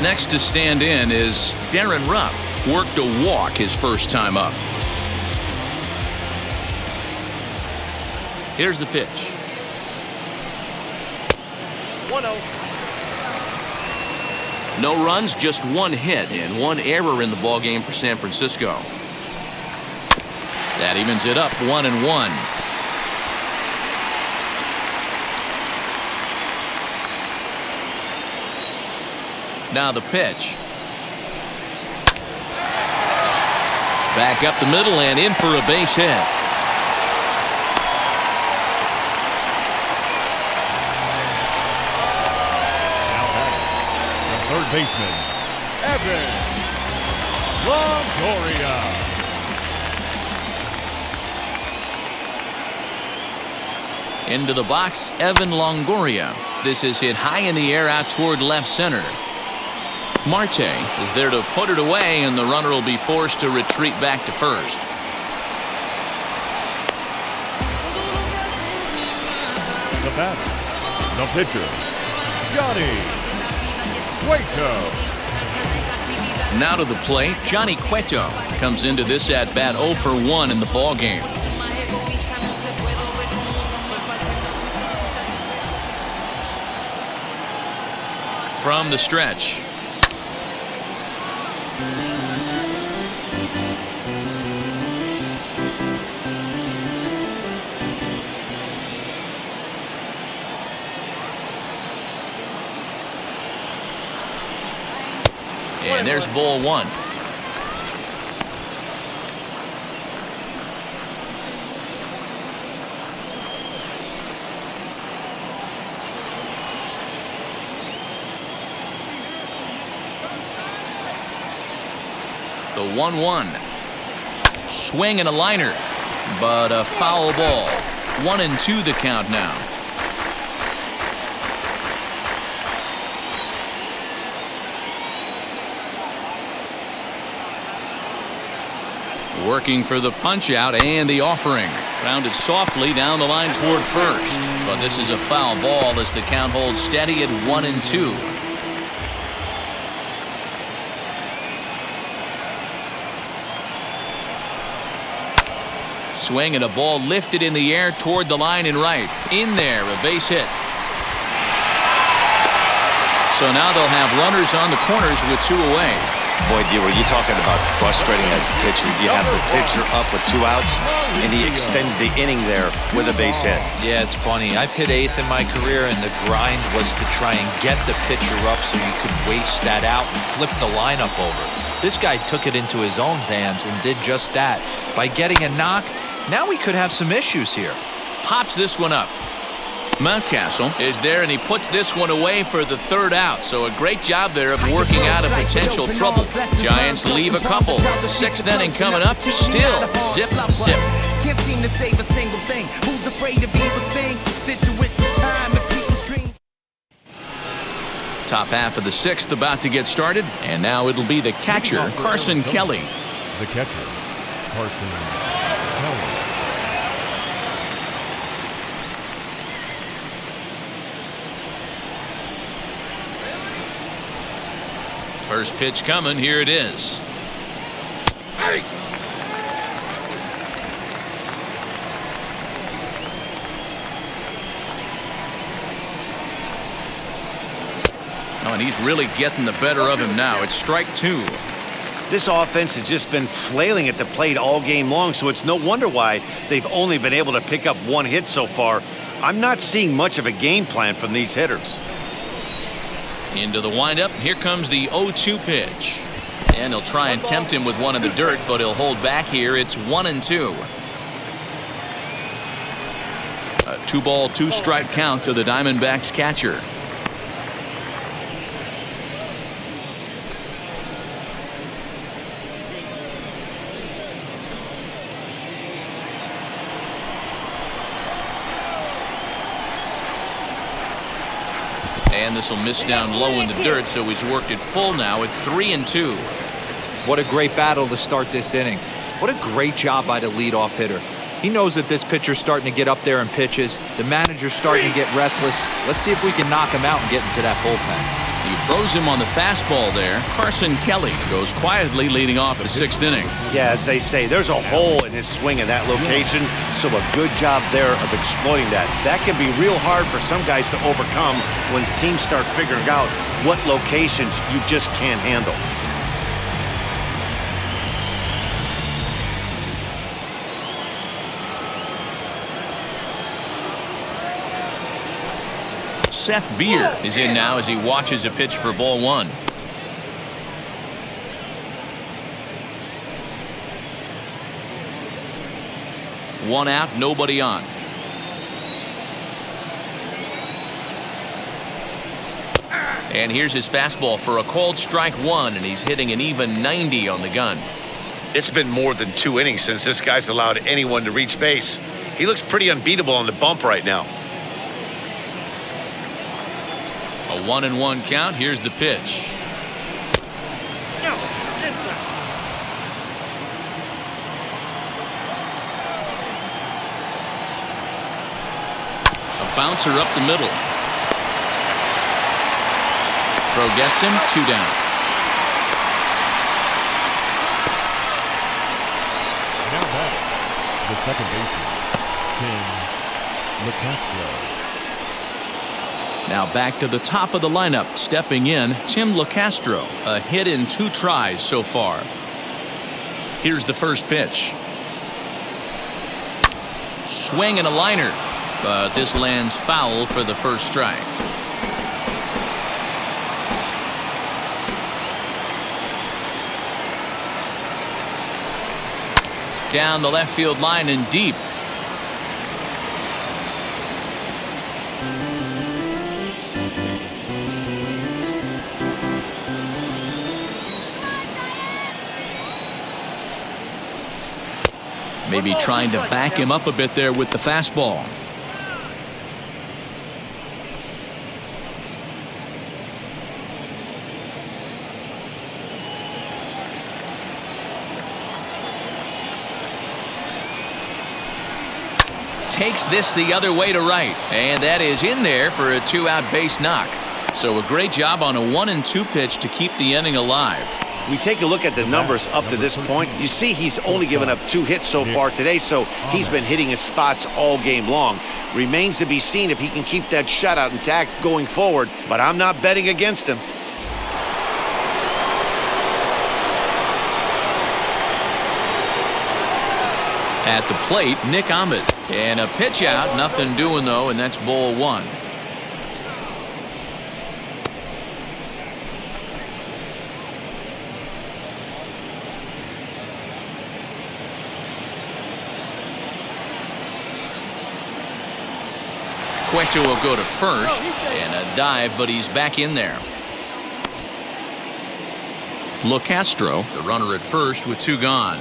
Next to stand in is Darren Ruff. Worked a walk his first time up. Here's the pitch. 1-0. No runs, just one hit and one error in the ballgame for San Francisco. That evens it up 1-1. Now the pitch. Back up the middle and in for a base hit. Now batting, the third baseman, Evan Longoria. Into the box, Evan Longoria. This is hit high in the air out toward left center. Marte is there to put it away, and the runner will be forced to retreat back to first. The batter, the pitcher, Johnny Cueto. Now to the plate, Johnny Cueto comes into this at-bat 0 for 1 in the ballgame. From the stretch. And there's ball 1. The 1-1. Swing and a liner, but a foul ball. 1-2 the count now. Working for the punch out and the offering. Rounded softly down the line toward first. But this is a foul ball as the count holds steady at 1-2. Swing and a ball lifted in the air toward the line and right. In there, a base hit. So now they'll have runners on the corners with 2 away. Boy, you're talking about frustrating as a pitcher. You have the pitcher up with 2 outs, and he extends the inning there with a base hit. Yeah, it's funny. I've hit 8th in my career, and the grind was to try and get the pitcher up so you could waste that out and flip the lineup over. This guy took it into his own hands and did just that. By getting a knock, now we could have some issues here. Pops this one up. Mountcastle is there, and he puts this one away for the 3rd out. So a great job there of working out of potential trouble. Giants leave a couple. 6th inning coming up. Still zip, zip. Can't seem to save a single thing. Who's afraid of evil's thing? Situate the time of people's dreams. Top half of the 6th about to get started, and now it'll be the catcher, Carson Kelly. The catcher, Carson Kelly. First pitch coming. Here it is. Hey! Oh, and he's really getting the better of him now. It's strike 2. This offense has just been flailing at the plate all game long, so it's no wonder why they've only been able to pick up one hit so far. I'm not seeing much of a game plan from these hitters. Into the windup. Here comes the 0-2 pitch. And he'll try and tempt him with one in the dirt, but he'll hold back here. It's 1-2. A 2-ball, 2-strike count to the Diamondbacks catcher. And this will miss down low in the dirt, so he's worked it full now at 3-2. What a great battle to start this inning. What a great job by the leadoff hitter. He knows that this pitcher's starting to get up there in pitches. The manager's starting to get restless. Let's see if we can knock him out and get into that bullpen. He throws him on the fastball there. Carson Kelly goes quietly leading off the 6th inning. Yeah, as they say, there's a hole in his swing in that location, so a good job there of exploiting that. That can be real hard for some guys to overcome when teams start figuring out what locations you just can't handle. Seth Beer is in now as he watches a pitch for ball 1. One out, nobody on. And here's his fastball for a called strike 1, and he's hitting an even 90 on the gun. It's been more than 2 innings since this guy's allowed anyone to reach base. He looks pretty unbeatable on the bump right now. A 1-1 count. Here's the pitch. A bouncer up the middle. Throw gets him. 2 down. Now back, the second baseman, Tim Locastro. Now back to the top of the lineup. Stepping in, Tim Locastro. A hit in 2 tries so far. Here's the first pitch. Swing and a liner. But this lands foul for the first strike. Down the left field line and deep. Maybe trying to back him up a bit there with the fastball. Takes this the other way to right, and that is in there for a 2-out base knock. So a great job on a 1-2 pitch to keep the inning alive. We take a look at the numbers up to this point. You see he's only given up 2 hits so far today, so he's been hitting his spots all game long. Remains to be seen if he can keep that shutout intact going forward, but I'm not betting against him. At the plate, Nick Ahmed. And a pitch out, nothing doing though, and that's ball 1. Cueto will go to first, and a dive, but he's back in there. Locastro, the runner at first with 2 gone.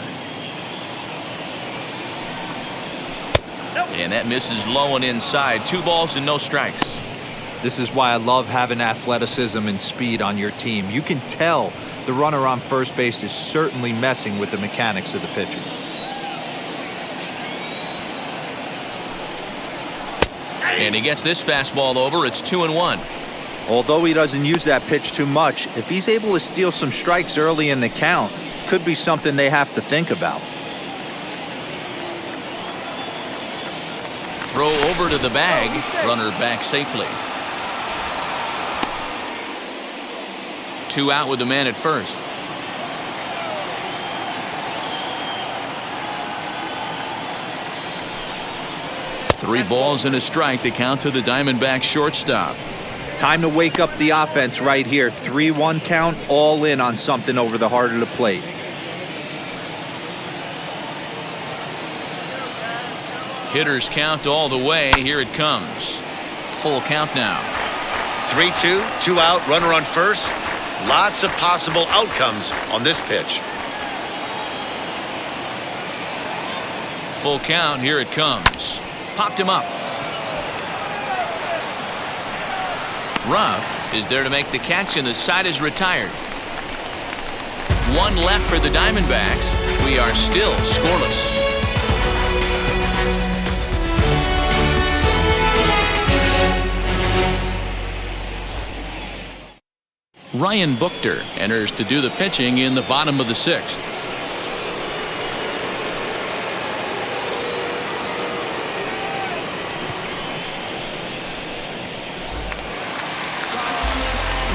And that misses low and inside. 2 balls and no strikes. This is why I love having athleticism and speed on your team. You can tell the runner on first base is certainly messing with the mechanics of the pitcher. And he gets this fastball over. It's 2-1. Although he doesn't use that pitch too much, if he's able to steal some strikes early in the count, could be something they have to think about. Throw over to the bag. Runner back safely. 2 out with the man at first. 3 balls and a strike to count to the Diamondbacks shortstop. Time to wake up the offense right here. 3-1 count, all in on something over the heart of the plate. Hitters count all the way. Here it comes. Full count now. 3-2, 2 out, runner on first. Lots of possible outcomes on this pitch. Full count. Here it comes. Popped him up. Ruff is there to make the catch, and the side is retired. 1 left for the Diamondbacks. We are still scoreless. Ryan Buchter enters to do the pitching in the bottom of the 6th.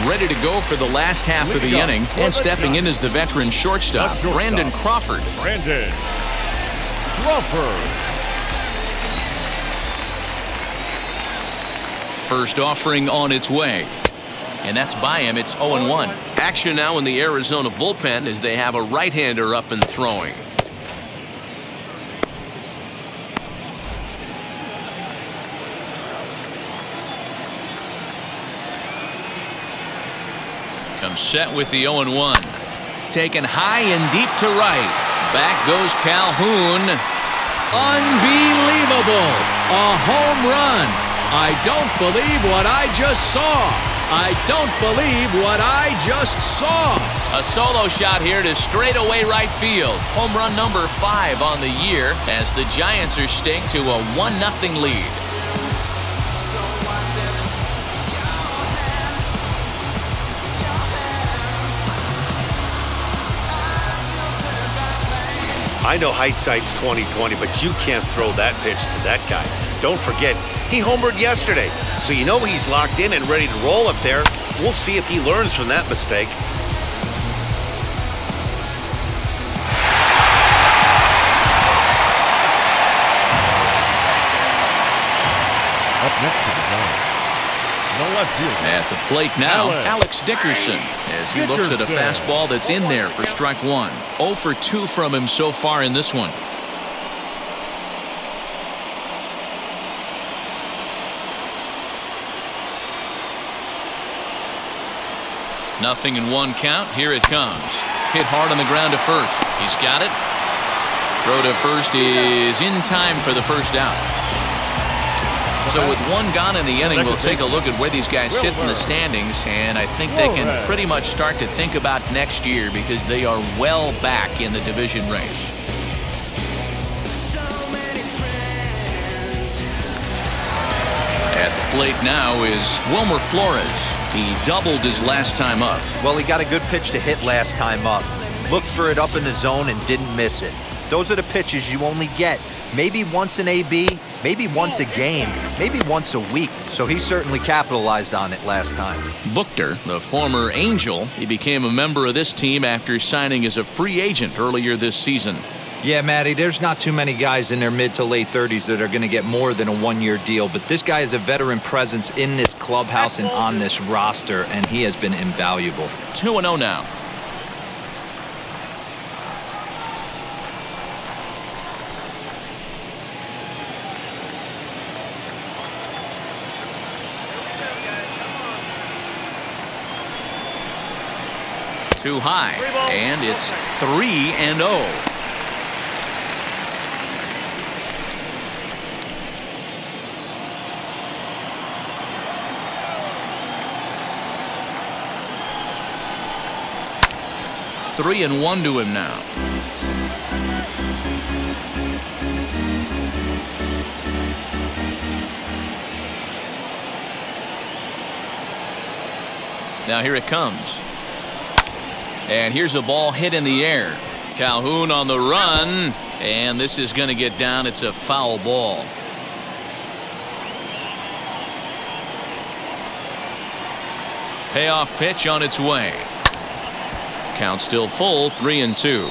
Ready to go for the last half of the inning, and stepping in is the veteran shortstop, Brandon Crawford. Brandon Crawford. First offering on its way, and that's by him. It's 0-1. Action now in the Arizona bullpen as they have a right-hander up and throwing. Comes set with the 0-1. Taken high and deep to right. Back goes Calhoun. Unbelievable! A home run. I don't believe what I just saw. I don't believe what I just saw. A solo shot here to straightaway right field. Home run number 5 on the year as the Giants are staked to a 1-0 lead. I know hindsight's 20/20, but you can't throw that pitch to that guy. Don't forget, he homered yesterday, so you know he's locked in and ready to roll up there. We'll see if he learns from that mistake. Up next to the Giants, the left fielder. At the plate now, Alex Dickerson, as he looks at a fastball that's in there for strike 1. 0 for 2 from him so far in this one. Nothing in 1 count. Here it comes. Hit hard on the ground to first. He's got it. Throw to first is in time for the first out. So with 1 gone in the inning, we'll take a look at where these guys sit in the standings, and I think they can pretty much start to think about next year because they are well back in the division race. At the plate now is Wilmer Flores. He doubled his last time up. Well, he got a good pitch to hit last time up. Looked for it up in the zone and didn't miss it. Those are the pitches you only get maybe once an AB, maybe once a game, maybe once a week. So he certainly capitalized on it last time. Buchter, the former Angel, he became a member of this team after signing as a free agent earlier this season. Yeah, Matty, there's not too many guys in their mid to late 30s that are going to get more than a 1-year deal, but this guy is a veteran presence in this clubhouse and on this roster, and he has been invaluable. 2-0 now. Too high, and it's 3-0. Three and 1 to him now. Now here it comes. And here's a ball hit in the air. Calhoun on the run, and this is going to get down. It's a foul ball. Payoff pitch on its way. Count still full, 3-2.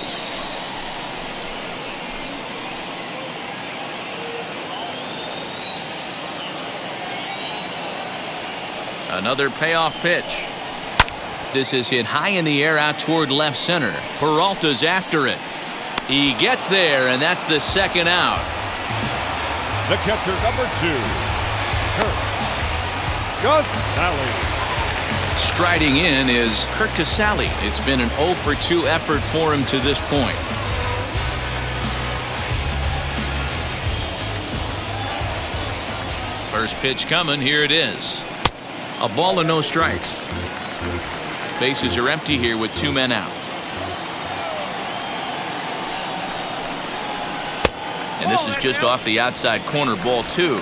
Another payoff pitch. This is hit high in the air out toward left center. Peralta's after it. He gets there, and that's the second out. The catcher, number 2, Casalli. Striding in is Casalli. It's been an 0 for 2 effort for him to this point. First pitch coming. Here it is. A ball and no strikes. Bases are empty here with 2 men out. And this is just off the outside corner, ball 2.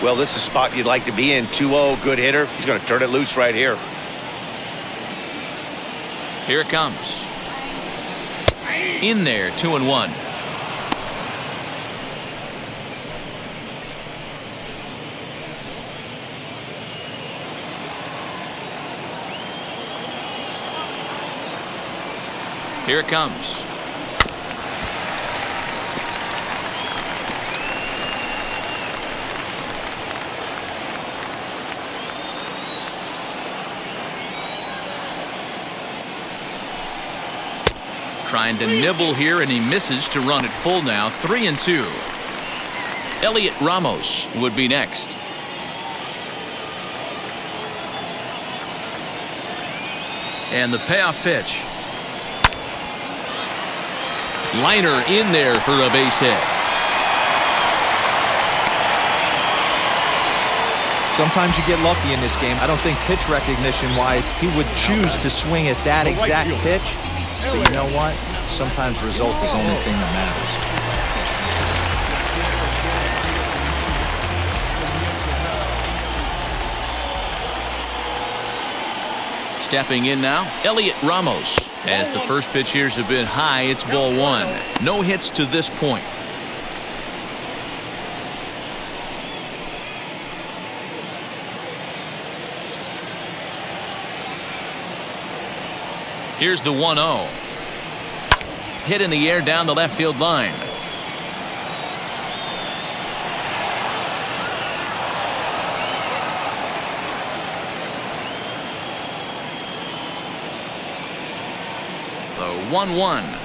Well, this is a spot you'd like to be in. 2-0, good hitter. He's going to turn it loose right here. Here it comes. In there, 2-1. Here it comes. Trying to nibble here, and he misses to run it full now. 3-2. Elliot Ramos would be next. And the payoff pitch. Liner in there for a base hit. Sometimes you get lucky in this game. I don't think pitch recognition-wise he would choose to swing at that exact pitch. But you know what? Sometimes result is the only thing that matters. Stepping in now, Elliot Ramos. As the first pitch here's a bit high, it's ball 1. No hits to this point. Here's the 1-0. Hit in the air down the left field line. The 1-1.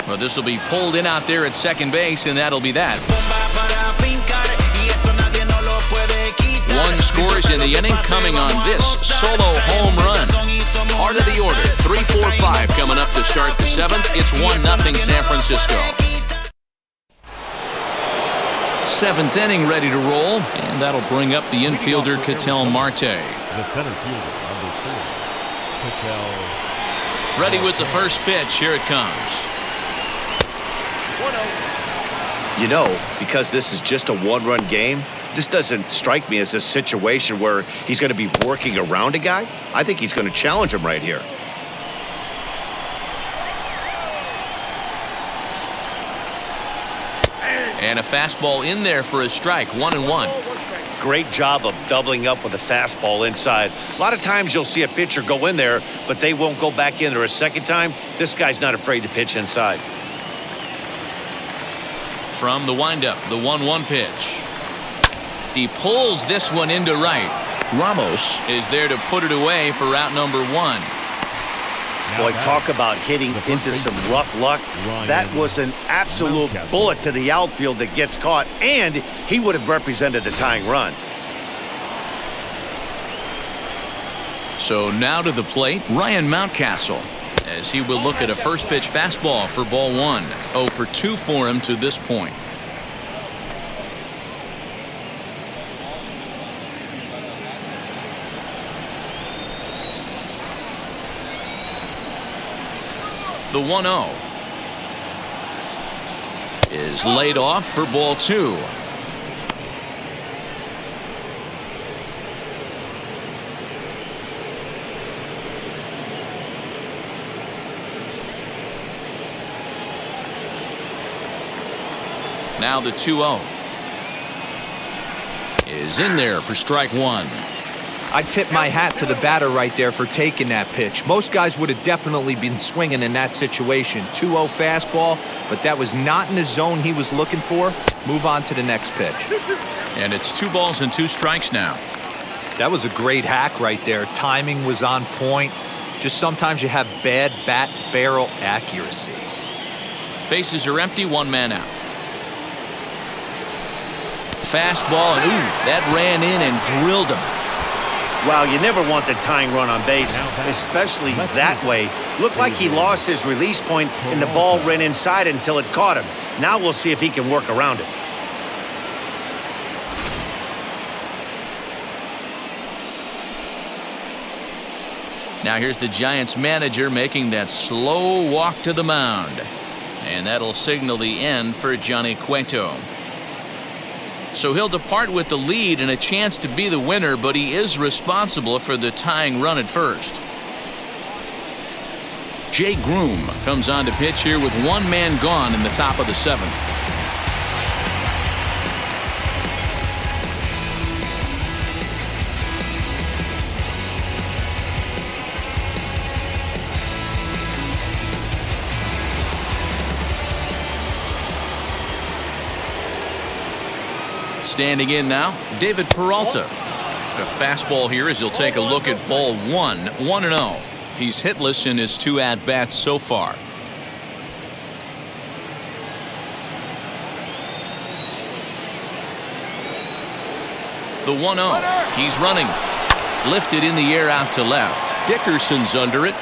Well, this will be pulled in out there at second base, and that'll be that. 1 scores in the inning, coming on this solo home run. Part of the order, 3-4-5 coming up to start the 7th. It's 1-0 San Francisco. 7th inning ready to roll, and that'll bring up the infielder Katel Marte. The center fielder, number 4, Catel. Ready with the first pitch. Here it comes. You know, because this is just a 1-run game, this doesn't strike me as a situation where he's going to be working around a guy. I think he's going to challenge him right here. And a fastball in there for a strike. 1-1. Great job of doubling up with a fastball inside. A lot of times you'll see a pitcher go in there, but they won't go back in there a second time. This guy's not afraid to pitch inside. From the windup, the 1-1 pitch. He pulls this one into right. Ramos is there to put it away for out number 1. Boy, talk about hitting into some rough luck. That was an absolute bullet to the outfield that gets caught, and he would have represented the tying run. So now to the plate, Ryan Mountcastle, as he will look at a first pitch fastball for ball 1. 0 for 2 for him to this point. The 1-0 is laid off for ball 2. Now the 2-0 is in there for strike 1. I tip my hat to the batter right there for taking that pitch. Most guys would have definitely been swinging in that situation. 2-0 fastball, but that was not in the zone he was looking for. Move on to the next pitch. And it's 2 balls and 2 strikes now. That was a great hack right there. Timing was on point. Just sometimes you have bad bat barrel accuracy. Bases are empty, 1 man out. Fastball, and ooh, that ran in and drilled him. Wow, you never want the tying run on base, especially that way. Looked like he lost his release point and the ball ran inside until it caught him. Now we'll see if he can work around it. Now here's the Giants manager making that slow walk to the mound. And that'll signal the end for Johnny Cueto. So he'll depart with the lead and a chance to be the winner, but he is responsible for the tying run at first. Jay Groom comes on to pitch here with 1 man gone in the top of the 7th. Standing in now, David Peralta. A fastball here as he'll take a look at ball 1, 1-0. He's hitless in his 2 at-bats so far. The 1-0. He's running. Lifted in the air out to left. Dickerson's under it.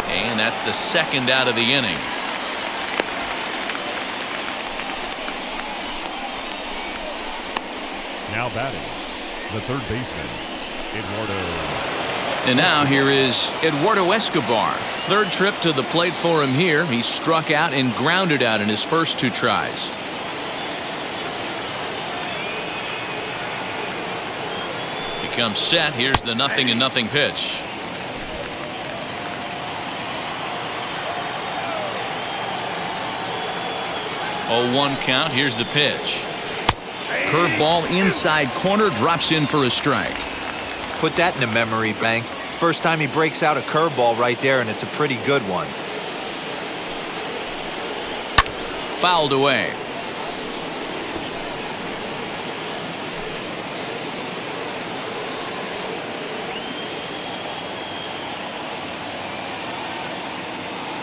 And that's the 2nd out of the inning. Now batting, the 3rd baseman, Eduardo. And now here is Eduardo Escobar. 3rd trip to the plate for him here. He struck out and grounded out in his first 2 tries. He comes set. Here's the 0-0 pitch. Oh, 1 count. Here's the pitch. Curveball inside corner, drops in for a strike. Put that in the memory bank. First time he breaks out a curveball right there, and it's a pretty good one. Fouled away.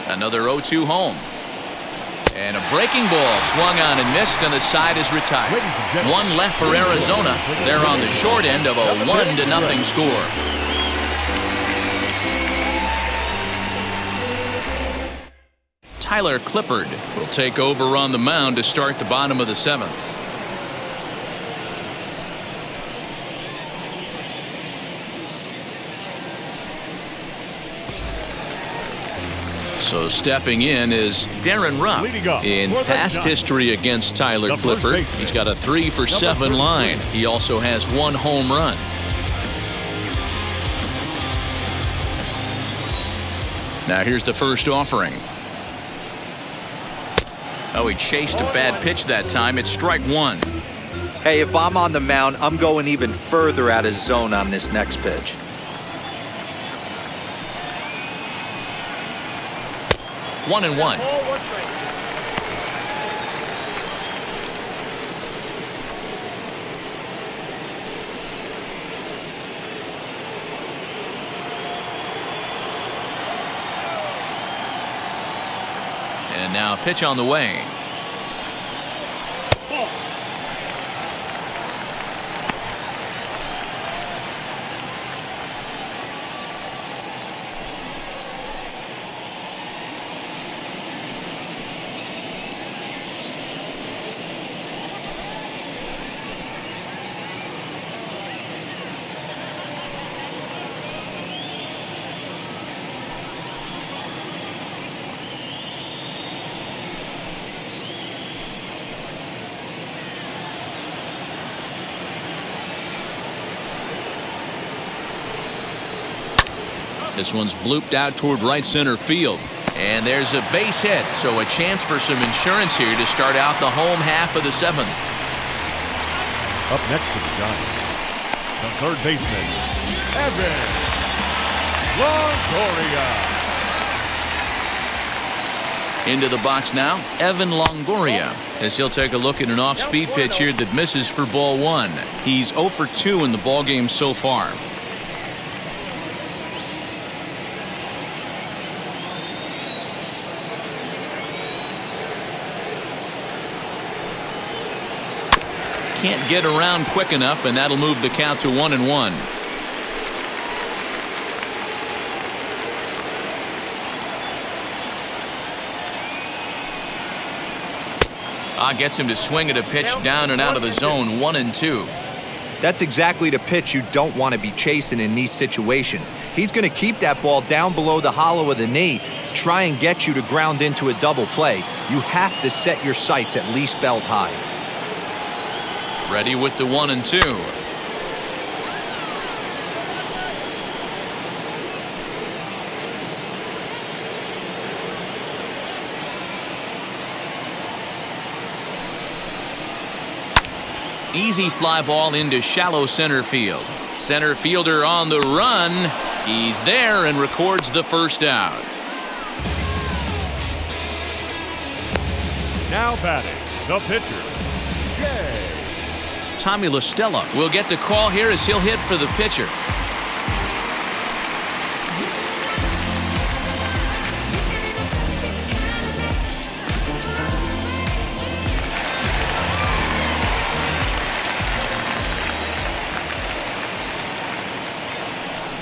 Another 0-2 home. And a breaking ball swung on and missed, and the side is retired. 1 left for Arizona. They're on the short end of a 1-0 score. Tyler Clippard will take over on the mound to start the bottom of the 7th. So stepping in is Darren Ruff. In past history against Tyler Clippard, he's got a 3-for-7 line. He also has 1 home run. Now here's the first offering. Oh, he chased a bad pitch that time. It's strike 1. Hey, if I'm on the mound, I'm going even further out of zone on this next pitch. One and one. And now pitch on the way. This one's blooped out toward right center field. And there's a base hit, so a chance for some insurance here to start out the home half of the 7th. Up next to the Giants, the third baseman, Evan Longoria. Into the box now, Evan Longoria, as he'll take a look at an off-speed pitch here that misses for ball one. He's 0 for 2 in the ballgame so far. Can't get around quick enough, and that'll move the count to 1-1. Gets him to swing at a pitch down and out of the zone, 1-2. That's exactly the pitch you don't want to be chasing in these situations. He's going to keep that ball down below the hollow of the knee, try and get you to ground into a double play. You have to set your sights at least belt high. Ready with the 1-2. Easy fly ball into shallow center field. Center fielder on the run. He's there and records the first out. Now batting, the pitcher, Jay. Tommy La Stella will get the call here as he'll hit for the pitcher.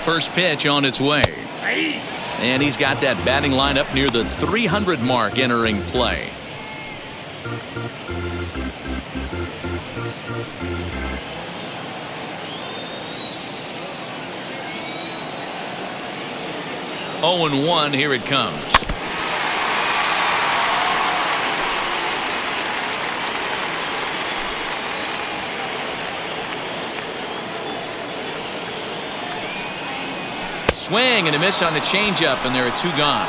First pitch on its way. And he's got that batting line up near the 300 mark entering play. Oh, 0-1, here it comes. Swing and a miss on the changeup, and there are 2 gone.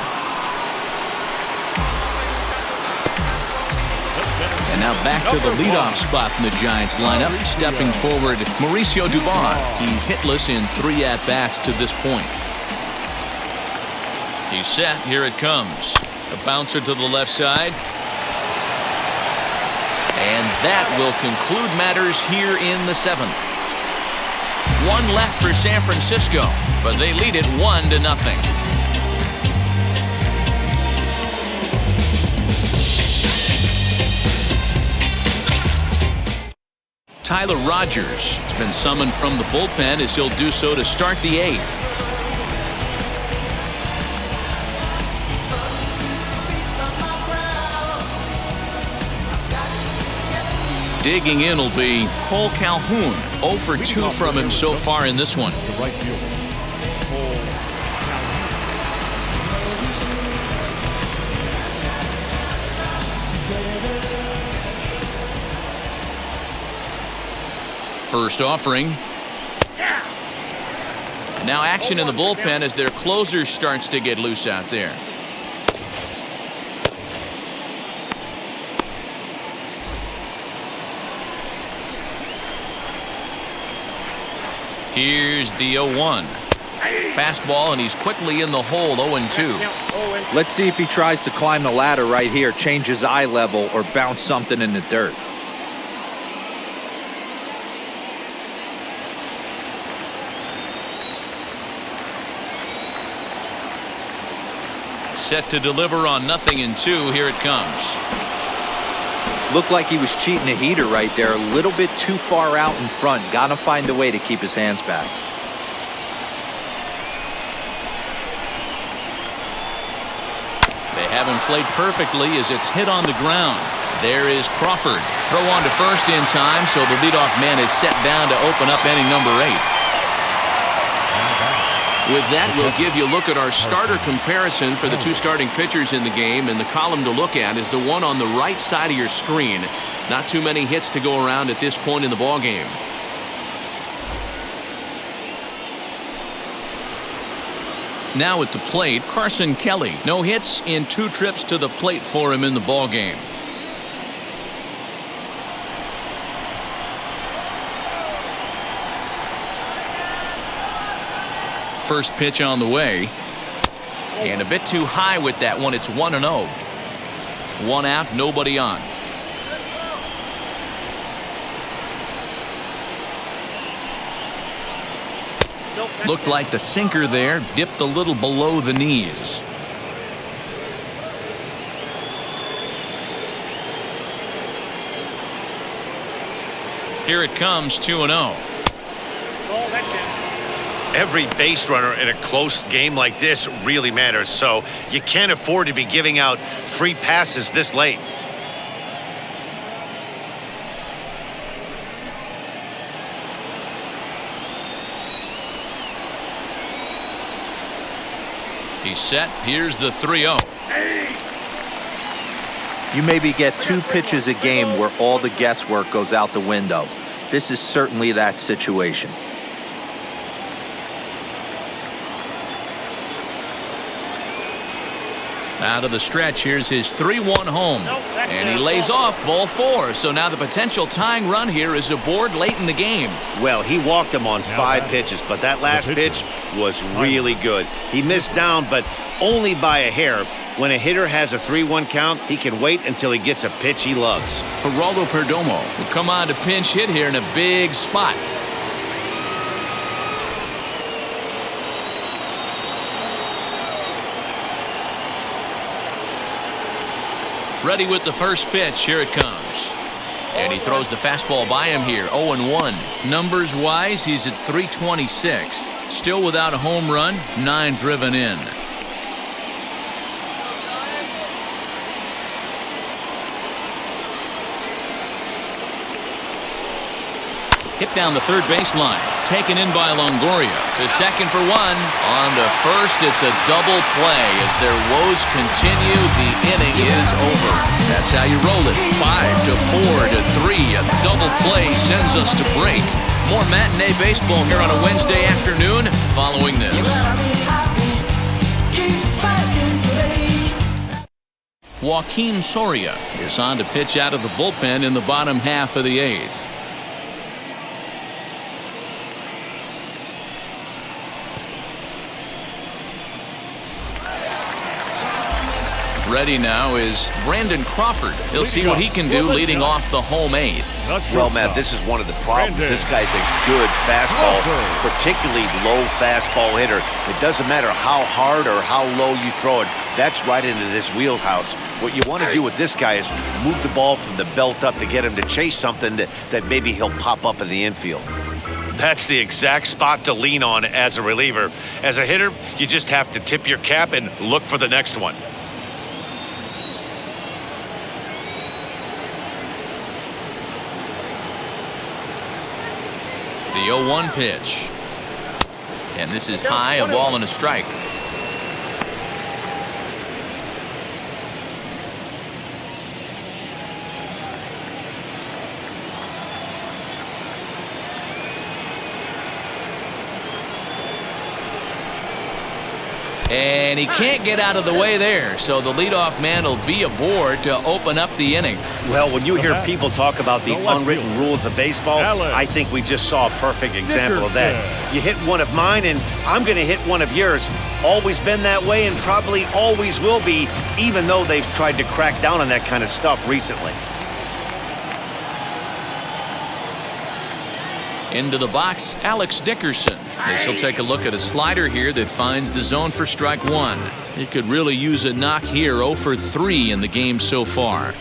And now back to the leadoff spot in the Giants lineup. Stepping forward, Mauricio Dubon. He's hitless in 3 at-bats to this point. He's set. Here it comes. A bouncer to the left side. And that will conclude matters here in the 7th. 1 left for San Francisco, but they lead it 1-0. Tyler Rogers has been summoned from the bullpen as he'll do so to start the 8th. Digging in will be Cole Calhoun. 0 for 2 from him so far in this one. The right fielder, Cole Calhoun. First offering. Now action in the bullpen as their closer starts to get loose out there. Here's the 0-1. Fastball, and he's quickly in the hole, 0-2. Let's see if he tries to climb the ladder right here, change his eye level, or bounce something in the dirt. Set to deliver on 0-2. Here it comes. Looked like he was cheating a heater right there, a little bit too far out in front. Gotta find a way to keep his hands back. They haven't played perfectly as it's hit on the ground. There is Crawford. Throw on to first in time, so the leadoff man is set down to open up inning number 8. With that, we'll give you a look at our starter comparison for the 2 starting pitchers in the game, and the column to look at is the one on the right side of your screen. Not too many hits to go around at this point in the ballgame. Now at the plate, Carson Kelly. No hits in 2 trips to the plate for him in the ballgame. first pitch on the way. And a bit too high with that one. It's 1-0. 1 out, nobody on. Looked like the sinker there dipped a little below the knees. Here it comes, 2-0. Every base runner in a close game like this really matters, so you can't afford to be giving out free passes this late. He's set. Here's the 3-0. You maybe get 2 pitches a game where all the guesswork goes out the window. This is certainly that situation. Out of the stretch, here's his 3-1 home. And he lays off ball 4. So now the potential tying run here is aboard late in the game. Well, he walked him on 5 pitches, but that last pitch was really good. He missed down, but only by a hair. When a hitter has a 3-1 count, he can wait until he gets a pitch he loves. Geraldo Perdomo will come on to pinch hit here in a big spot. Ready with the first pitch. Here it comes. And he throws the fastball by him here. 0-1. Numbers-wise, he's at 326. Still without a home run, 9 driven in. Hit down the third baseline. Taken in by Longoria. To second for 1. On to first. It's a double play. As their woes continue, the inning is over. That's how you roll it. 5-4-3. A double play sends us to break. More matinee baseball here on a Wednesday afternoon following this. Joaquin Soria is on to pitch out of the bullpen in the bottom half of the 8th. Ready now is Brandon Crawford. He'll see what he can do leading off the home 8th. Well, Matt, this is one of the problems. This guy's a good fastball, particularly low fastball hitter. It doesn't matter how hard or how low you throw it. That's right into this wheelhouse. What you want to do with this guy is move the ball from the belt up to get him to chase something that maybe he'll pop up in the infield. That's the exact spot to lean on as a reliever. As a hitter, you just have to tip your cap and look for the next one. The 0-1 pitch. And this is high, a ball and a strike. And he can't get out of the way there, so the leadoff man will be aboard to open up the inning. Well, when you hear people talk about the unwritten rules of baseball, I think we just saw a perfect example of that. You hit one of mine, and I'm going to hit one of yours. Always been that way and probably always will be, even though they've tried to crack down on that kind of stuff recently. Into the box, Alex Dickerson. This will take a look at a slider here that finds the zone for strike 1. He could really use a knock here. 0 for 3 in the game so far.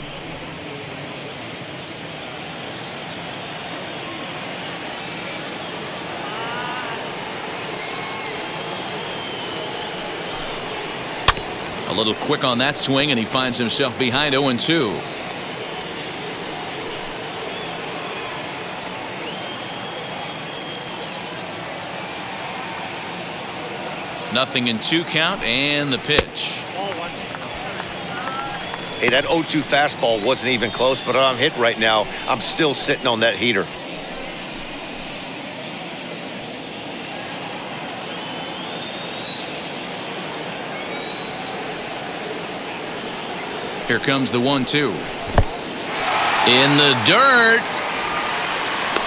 A little quick on that swing, and he finds himself behind 0-2. Nothing in 2 count, and the pitch. Hey, that 0-2 fastball wasn't even close, but I'm hit right now. I'm still sitting on that heater. Here comes the 1-2. In the dirt.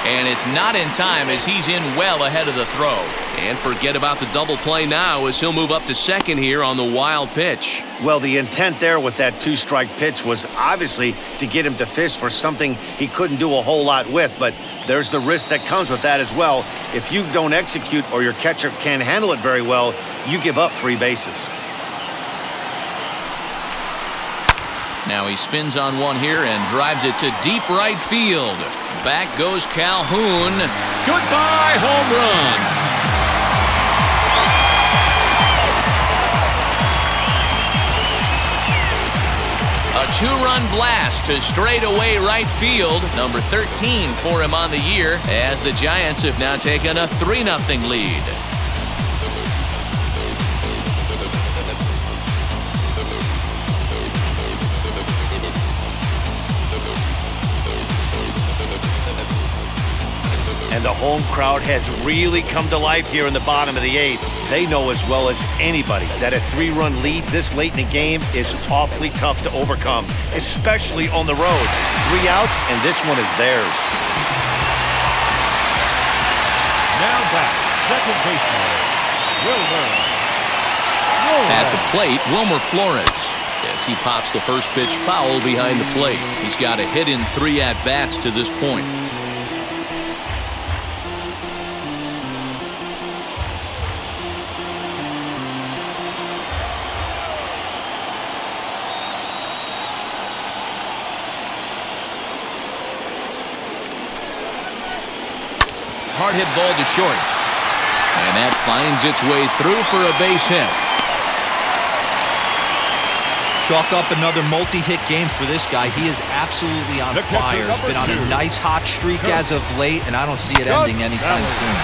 And it's not in time as he's in well ahead of the throw. And forget about the double play now as he'll move up to second here on the wild pitch. Well, the intent there with that two-strike pitch was obviously to get him to fish for something he couldn't do a whole lot with, but there's the risk that comes with that as well. If you don't execute or your catcher can't handle it very well, you give up 3 bases. Now he spins on one here and drives it to deep right field. Back goes Calhoun. Goodbye, home run. A 2-run blast to straightaway right field. Number 13 for him on the year as the Giants have now taken a 3-0 lead. And the home crowd has really come to life here in the bottom of the 8th. They know as well as anybody that a 3-run lead this late in the game is awfully tough to overcome, especially on the road. 3 outs, and this one is theirs. Now back, second baseman, Wilmer. At the plate, Wilmer Flores. As he pops the first pitch foul behind the plate. He's got a hit in 3 at-bats to this point. Hard hit ball to short. And that finds its way through for a base hit. Chalk up another multi-hit game for this guy. He is absolutely on fire. He's been on a nice hot streak as of late, and I don't see it ending anytime soon.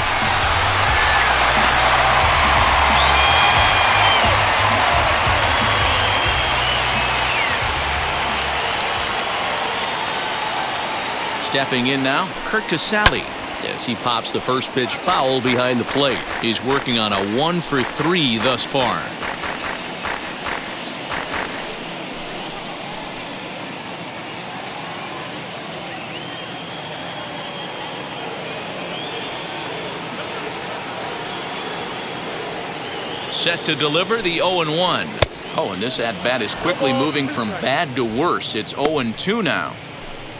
Stepping in now, Casalli. As he pops the first pitch foul behind the plate. He's working on a 1-for-3 thus far. Set to deliver the 0-1. Oh, and this at-bat is quickly moving from bad to worse. It's 0-2 now.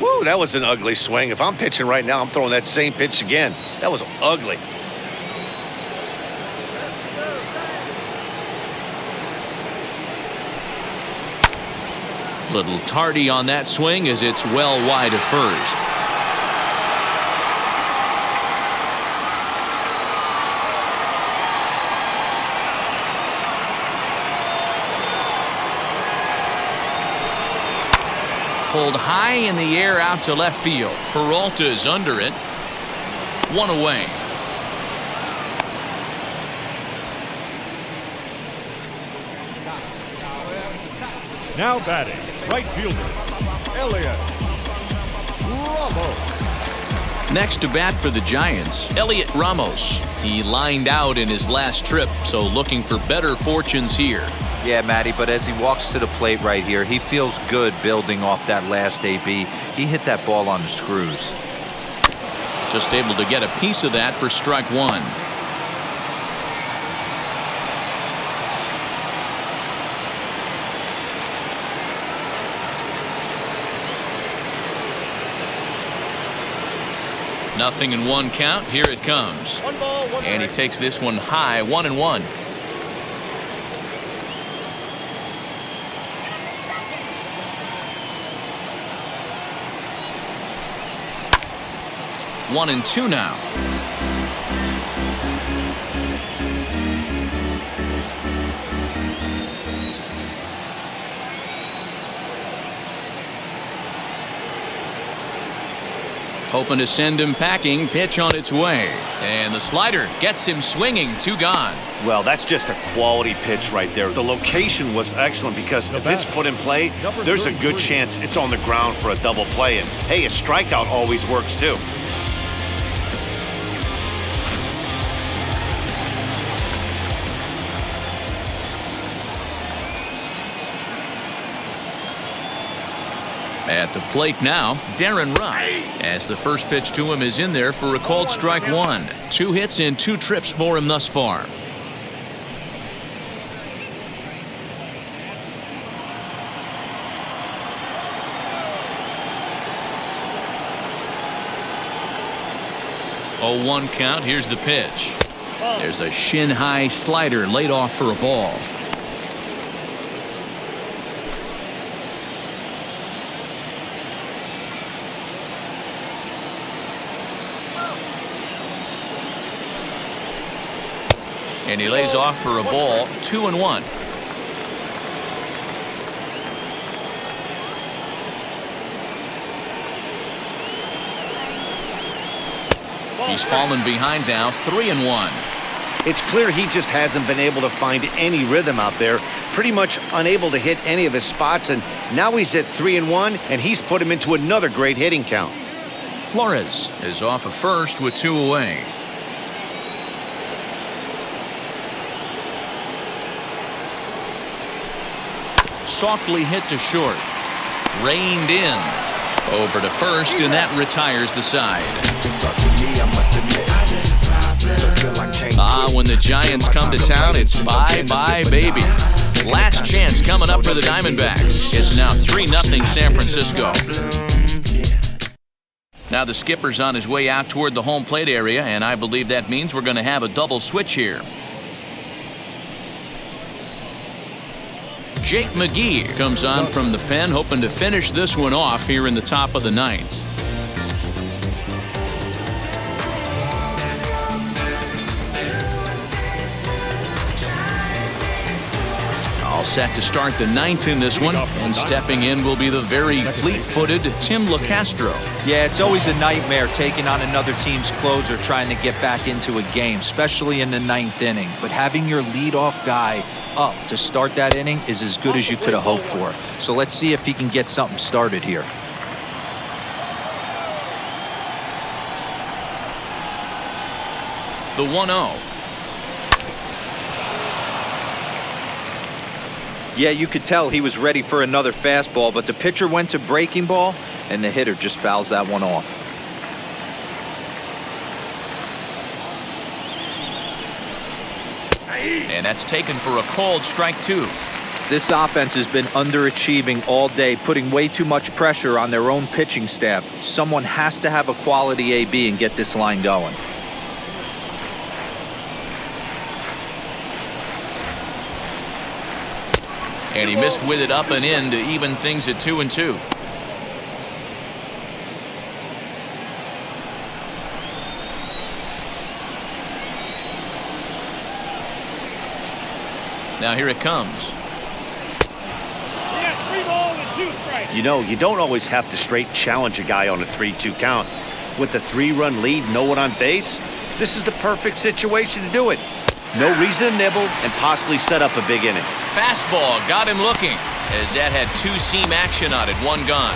Woo, that was an ugly swing. If I'm pitching right now, I'm throwing that same pitch again. That was ugly. Little tardy on that swing as it's well wide of first. Pulled high in the air out to left field. Peralta is under it. 1 away. Now batting, right fielder, Elliot Ramos. Next to bat for the Giants, Elliot Ramos. He lined out in his last trip, so looking for better fortunes here. Yeah, Matty, but as he walks to the plate right here, he feels good building off that last AB. He hit that ball on the screws. Just able to get a piece of that for strike 1. Nothing in 1 count. Here it comes. 1 ball, 1 and he strike. takes this one high, 1-1. One and 2 now. Hoping to send him packing. Pitch on its way. And the slider gets him swinging. 2 gone. Well, that's just a quality pitch right there. The location was excellent because if it's put in play, there's a good chance it's on the ground for a double play. And hey, a strikeout always works too. At the plate now, Darren Ruff, as the first pitch to him is in there for a called strike one. 2 hits and 2 trips for him thus far. Oh, 1 count. Here's the pitch. There's a shin-high slider laid off for a ball. And he lays off for a ball. 2-1. He's fallen behind now. 3-1. It's clear he just hasn't been able to find any rhythm out there. Pretty much unable to hit any of his spots, and now he's at 3-1, and he's put him into another great hitting count. Flores is off of first with 2 away. Softly hit to short. Reined in. Over to first, and that retires the side. When the Giants come to town, it's bye-bye, baby. Last chance coming up for the Diamondbacks. It's now 3-0 San Francisco. Now the skipper's on his way out toward the home plate area, and I believe that means we're going to have a double switch here. Jake McGee comes on from the pen, hoping to finish this one off here in the top of the 9th. All set to start the 9th in this one, and stepping in will be the very fleet-footed Tim Locastro. Yeah, it's always a nightmare taking on another team's closer trying to get back into a game, especially in the 9th inning. But having your leadoff guy up to start that inning is as good as you could have hoped for. So let's see if he can get something started here. The 1-0. Yeah, you could tell he was ready for another fastball, but the pitcher went to breaking ball, and the hitter just fouls that one off. And that's taken for a called strike 2. This offense has been underachieving all day, putting way too much pressure on their own pitching staff. Someone has to have a quality AB and get this line going. And he missed with it up and in to even things at 2-2. Now here it comes. Yeah, 3 balls and 2 strikes. You know, you don't always have to straight challenge a guy on a 3-2 count. With the 3-run lead, no one on base, this is the perfect situation to do it. No reason to nibble and possibly set up a big inning. Fastball got him looking, as that had 2-seam action on it, 1 gone.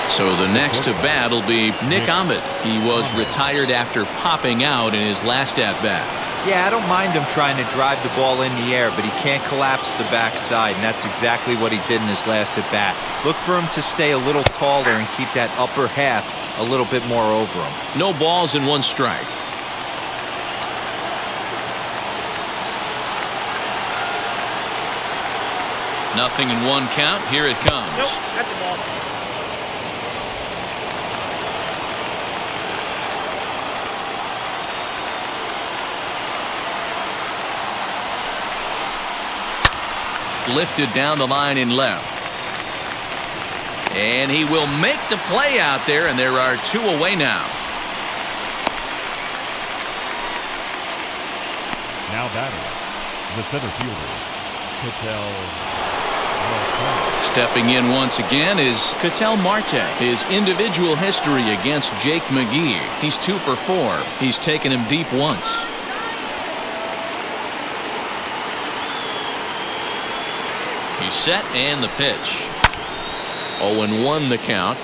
So the next to bat will be Nick Ahmed. He was retired after popping out in his last at-bat. Yeah, I don't mind him trying to drive the ball in the air, but he can't collapse the backside, and that's exactly what he did in his last at-bat. Look for him to stay a little taller and keep that upper half a little bit more over him. No balls and 1 strike. Nothing in 1 count. Here it comes. Nope, that's the ball. Lifted down the line in left. And he will make the play out there, and there are 2 away now. Now batting, the center fielder, Katel Marte. Stepping in once again is Catel Marte. His individual history against Jake McGee. He's 2 for 4. He's taken him deep once. He's set, and the pitch. 0-1 the count.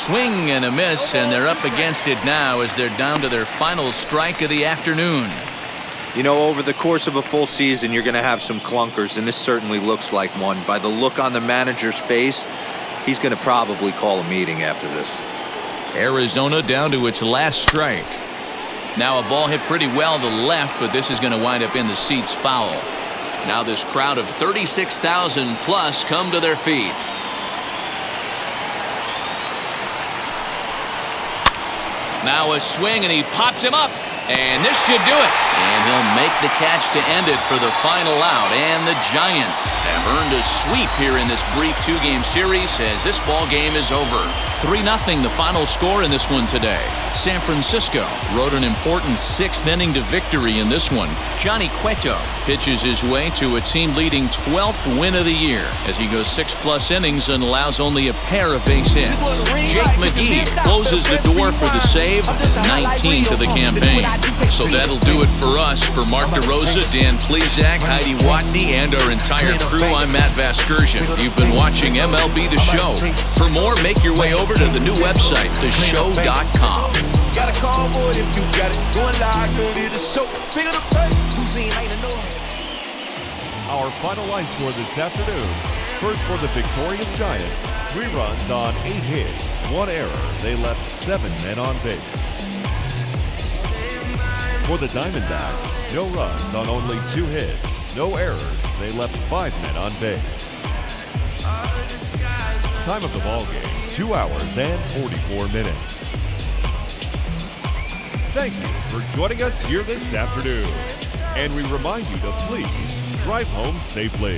swing and a miss, and they're up against it now as they're down to their final strike of the afternoon. You know, over the course of a full season, you're going to have some clunkers, and this certainly looks like one. By the look on the manager's face, he's going to probably call a meeting after this. Arizona down to its last strike. Now a ball hit pretty well to the left, but this is going to wind up in the seats foul. Now this crowd of 36,000 plus come to their feet. Now a swing, and he pops him up. And this should do it. And he'll make the catch to end it for the final out. And the Giants have earned a sweep here in this brief two-game series as this ball game is over. 3-0 the final score in this one today. San Francisco rode an important 6th inning to victory in this one. Johnny Cueto pitches his way to a team-leading 12th win of the year as he goes 6+ innings and allows only a pair of base hits. Jake McGee closes the door for the save, 19th of the campaign. So that'll do it for us. For Mark DeRosa, Dan Plesac, Heidi Watney, and our entire crew, I'm Matt Vasgersian. You've been watching MLB The Show. For more, make your way over to the new website, theshow.com. Got a call for it if you got it. Going live, good it is so big of the face. 2 scene ain't a no. Our final line score this afternoon. First for the victorious Giants. 3 runs on 8 hits, 1 error. They left 7 men on base. For the Diamondbacks, no runs on only 2 hits, no errors. They left 5 men on base. Time of the ball game, 2 hours and 44 minutes. Thank you for joining us here this afternoon. And we remind you to please drive home safely.